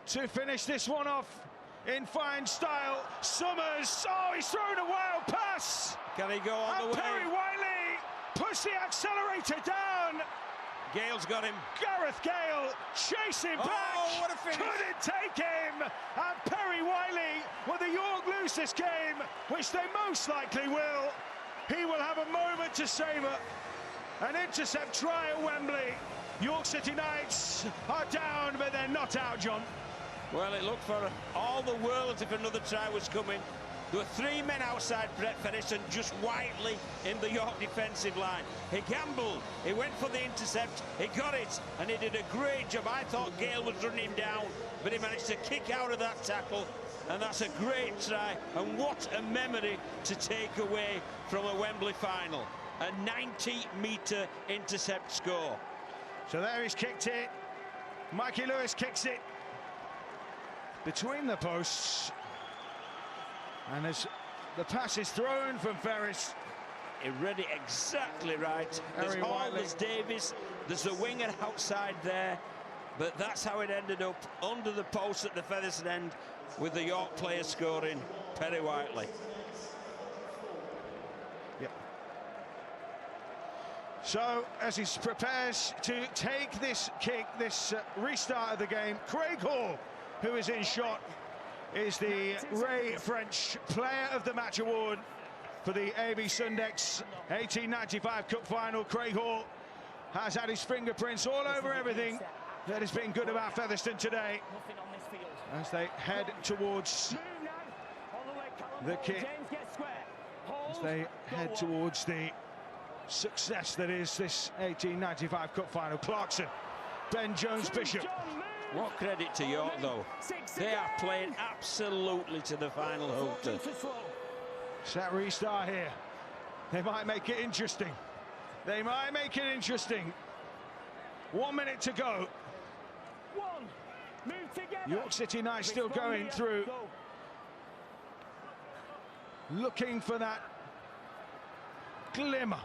to finish this one off in fine style. Summers, oh, he's thrown a wild pass. Can he go on the way? Perry Whiteley puts the accelerator down. Gale's got him. Gareth Gale chasing back. Oh, what a finish. Couldn't take him. And Perry Whiteley, will the York lose this game, which they most likely will. He will have a moment to savour. An intercept try at Wembley. York City Knights are down, but they're not out, John. Well, it looked for all the world as if another try was coming. There were 3 men outside Brett Featherstone, just Whiteley in the York defensive line. He gambled, he went for the intercept, he got it, and he did a great job. I thought Gale was running him down, but he managed to kick out of that tackle, and that's a great try. And what a memory to take away from a Wembley final. A 90-metre intercept score. So there he's kicked it. Mikey Lewis kicks it between the posts. And as the pass is thrown from Ferris. He read it exactly right. There's Hall, there's Davis, there's the winger outside there. But that's how it ended up, under the post at the Featherstone end, with the York player scoring, Perry Whiteley. Yep. So as he prepares to take this kick, this restart of the game, Craig Hall, who is in shot, is the Ray French Player of the Match award for the AB Sundex 1895 Cup final. Craig Hall has had his fingerprints all over everything that has been good about Featherstone today Nothing on this field. as they head towards Move now. All the way, Callum. the kit, James gets square. Hold. as they head Go on. towards the success that is this 1895 Cup final. Clarkson, Ben Jones Bishop. John, move. What credit to York, though. They are playing absolutely to the final hooter. Too slow. Set restart here. They might make it interesting. They might make it interesting. 1 minute to go. One. Move together. York City Knights still Respond going here. through, Go. looking for that glimmer,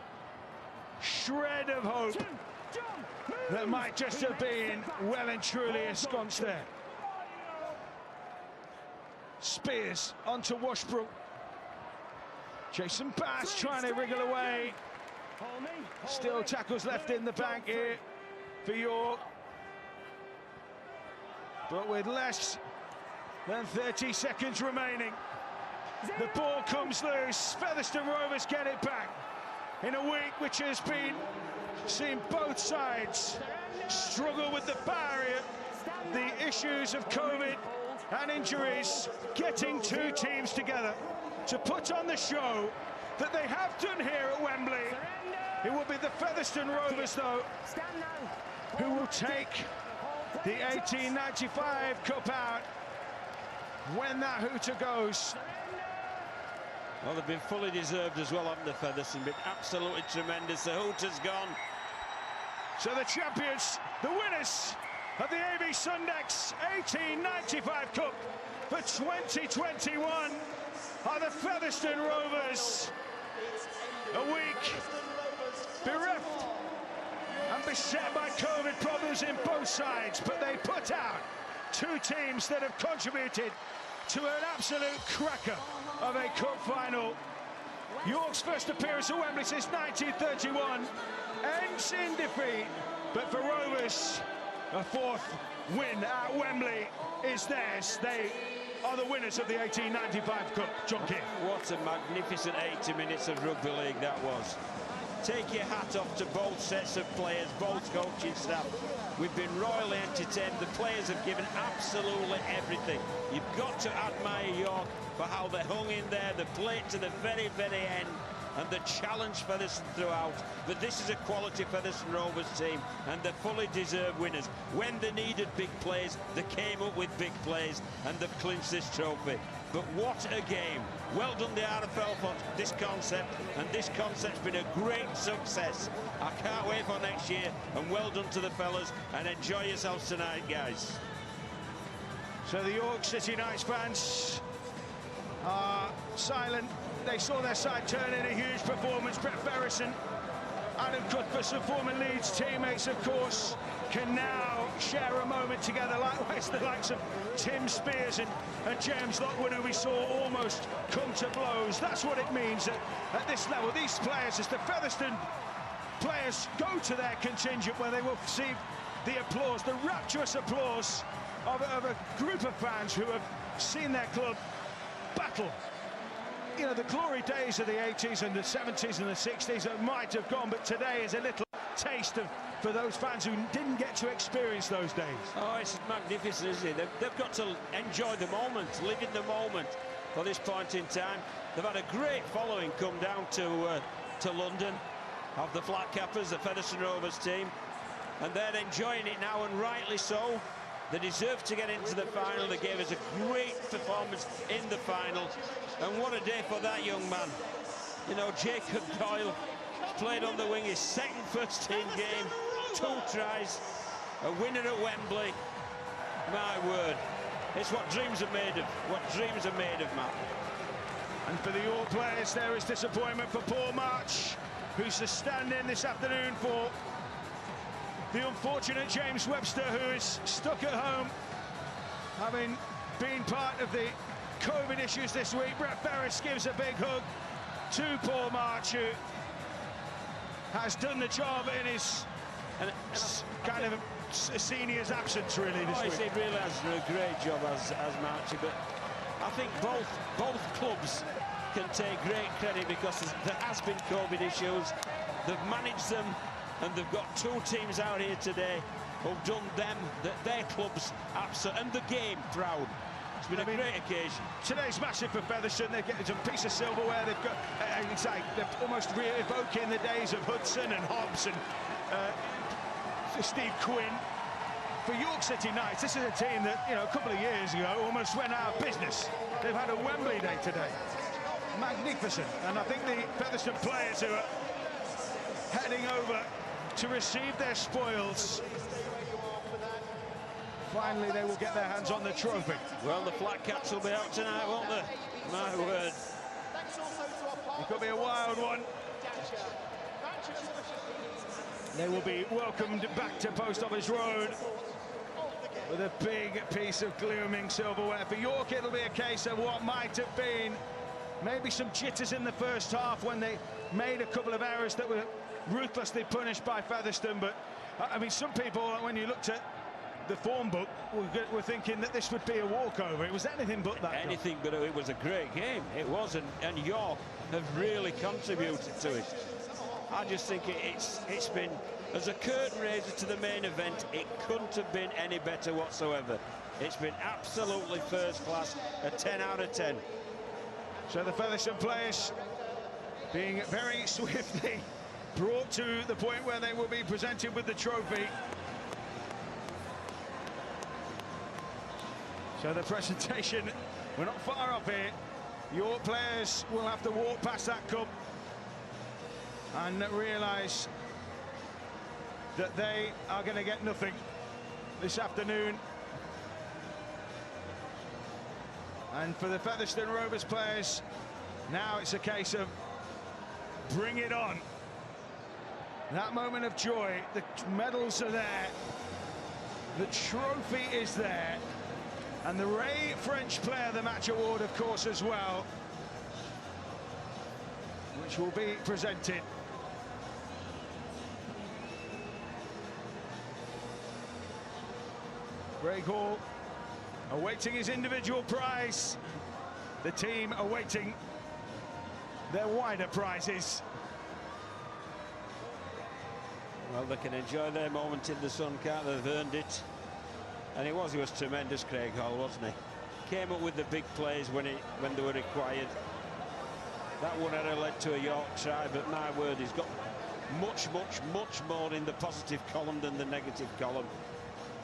shred of hope Two. John, move. that might just have been well and truly ensconced there. Spears onto Washbrook. Jason Bass trying to wriggle away. Hold me. Hold Still me. tackles left in the bank here for York. But with less than 30 seconds remaining, the ball comes loose. Featherstone Rovers get it back in a week which has been seen both sides struggle with the barrier, the issues of COVID and injuries, getting two teams together to put on the show that they have done here at Wembley. It will be the Featherstone Rovers, though, Stand now. who will take the 1895 Cup out when that hooter goes. Well, they've been fully deserved as well, haven't they, Featherstone? Been absolutely tremendous. The hooter's gone. So the champions, the winners of the AB Sundex 1895 Cup for 2021 are the Featherstone Rovers. A week bereft and beset by COVID problems in both sides, but they put out two teams that have contributed to an absolute cracker of a cup final. York's first appearance at Wembley since 1931 ends in defeat, but for Rovers, a fourth win at Wembley is theirs. They are the winners of the 1895 Cup. John King. What a magnificent 80 minutes of rugby league that was. Take your hat off to both sets of players, both coaching staff. We've been royally entertained. The players have given absolutely everything. You've got to admire York for how they hung in there, they played to the very, very end, and the challenge Featherstone throughout. But this is a quality Featherstone Rovers team, and they're fully deserved winners. When they needed big plays, they came up with big plays, and they've clinched this trophy. But what a game. Well done the RFL for this concept, and this concept's been a great success. I can't wait for next year, and well done to the fellas, and enjoy yourselves tonight, guys. So the York City Knights fans are silent. They saw their side turn in a huge performance. Brett Featherstone, Adam Cuthbertson, former Leeds teammates, of course, can now share a moment together. Likewise, the likes of Tim Spears and James Lockwood, who we saw almost come to blows. That's what it means at this level. These players, as the Featherstone players go to their contingent, where they will receive the applause, the rapturous applause of a group of fans who have seen their club battle. You know, the glory days of the 80s and the 70s and the 60s that might have gone, but today is a little taste for those fans who didn't get to experience those days. Oh, it's magnificent, isn't it? They've got to enjoy the moment, live in the moment for this point in time. They've had a great following come down to London of the Flat Cappers, the Featherstone Rovers team, and they're enjoying it now, and rightly so. They deserve to get into the final. They gave us a great performance in the final, and what a day for that young man. You know, Jacob Doyle played on the wing, his second first team game, 2 tries, a winner at Wembley. My word, it's what dreams are made of. What dreams are made of, Matt. And for the York players, there is disappointment for Paul March, who's the stand-in this afternoon for the unfortunate James Webster, who is stuck at home, having been part of the COVID issues this week. Brett Ferris gives a big hug to Paul March, who has done the job in his kind of a senior's absence, really, this week. He really has done a great job as Marchie, but I think both clubs can take great credit because there has been COVID issues. They've managed them, and they've got 2 teams out here today who've done them, their clubs, and the game proud. It's been a great occasion. Today's massive for Featherstone. They're getting some piece of silverware. They've got, it's like they're almost re-evoking the days of Hudson and Hobbs and Steve Quinn. For York City Knights, this is a team that, you know, a couple of years ago almost went out of business. They've had a Wembley day today. Magnificent. And I think the Featherstone players who are heading over to receive their spoils, finally they will get their hands on the trophy. Well, the flat caps will be out tonight, won't they? My word. It could be a wild one. They will be welcomed back to Post Office Road with a big piece of glooming silverware. For York, it'll be a case of what might have been maybe some jitters in the first half when they made a couple of errors that were ruthlessly punished by Featherstone. But, I mean, some people, when you looked at the form book, were thinking that this would be a walkover. It was anything but that. Anything but it was a great game. It was, and York have really contributed to it. I just think it's been, as a curtain raiser to the main event, it couldn't have been any better whatsoever. It's been absolutely first class, a 10 out of 10. So the Featherstone players being very swiftly brought to the point where they will be presented with the trophy. So the presentation, we're not far off here. Your players will have to walk past that cup and realise that they are going to get nothing this afternoon. And for the Featherstone Rovers players, now it's a case of bring it on. That moment of joy, the medals are there, the trophy is there, and the Ray French Player of the Match award, of course, as well, which will be presented. Craig Hall awaiting his individual prize. The team awaiting their wider prizes. Well, they can enjoy their moment in the sun, can't they? They've earned it. And he was tremendous, Craig Hall, wasn't he? Came up with the big plays when they were required. That one had led to a York try, but my word, he's got much more in the positive column than the negative column.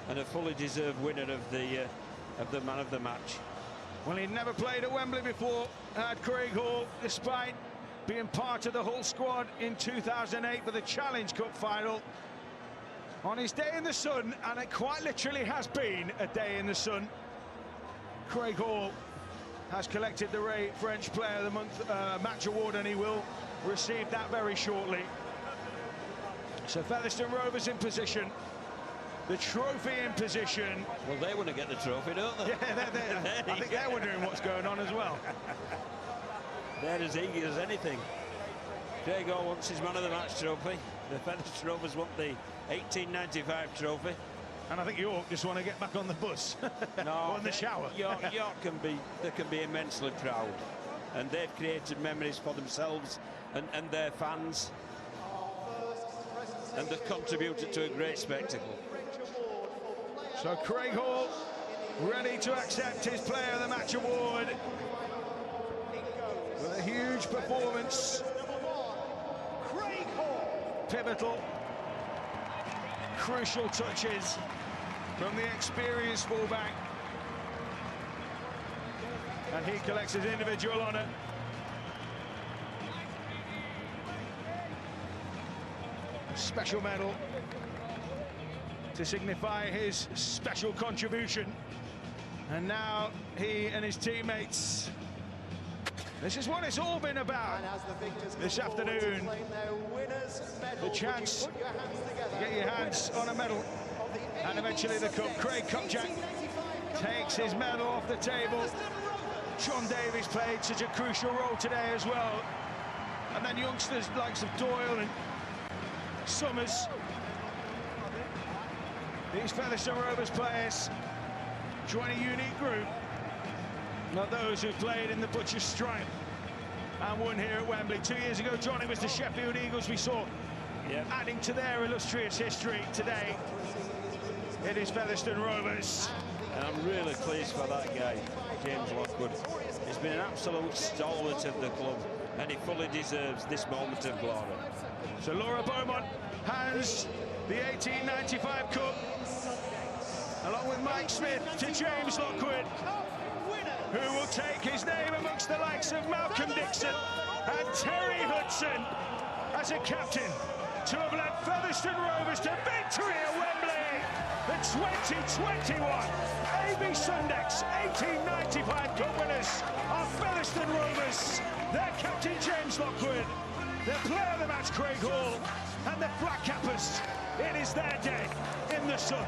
And a fully deserved winner of the man of the match. Well, he'd never played at Wembley before, had Craig Hall, despite being part of the Hull squad in 2008 for the Challenge Cup final. On his day in the sun, and it quite literally has been a day in the sun, Craig Hall has collected the Ray French Player of the Month match award, and he will receive that very shortly. So Featherstone Rovers in position. The trophy in position. Well, they want to get the trophy, don't they? Yeah, I think they're wondering what's going on as well. They're as eager as anything. Craig Hall wants his man of the match trophy. The Featherstone Rovers want the 1895 trophy. And I think York just want to get back on the bus. No, or in the shower. York can be immensely proud. And they've created memories for themselves and their fans. And they've contributed to a great spectacle. So Craig Hall ready to accept his Player of the Match award with a huge performance. Craig Hall. Pivotal, crucial touches from the experienced fullback, and he collects his individual honour. Special medal to signify his special contribution. And now he and his teammates, this is what it's all been about this afternoon. The chance to get your hands on a medal and eventually the cup. Craig Kopchak takes his medal off the table. John Davies played such a crucial role today as well. And then youngsters likes of Doyle and Summers. These Featherstone Rovers players join a unique group, not those who played in the Butcher's Stripe and won here at Wembley. 2 years ago, Johnny was the Sheffield Eagles. We saw adding to their illustrious history today. It is Featherstone Rovers. And I'm really pleased for that guy, James Lockwood. He's been an absolute stalwart of the club, and he fully deserves this moment of glory. So Laura Beaumont hands the 1895 Cup, along with Mike Smith, to James Lockwood, who will take his name amongst the likes of Malcolm Dixon and Terry Hudson as a captain to have led Featherstone Rovers to victory at Wembley. The 2021 AB Sundex 1895 Cup winners are Featherstone Rovers. Their captain James Lockwood, their player of the match Craig Hall, and the Flat Cappers. It is their day in the sun.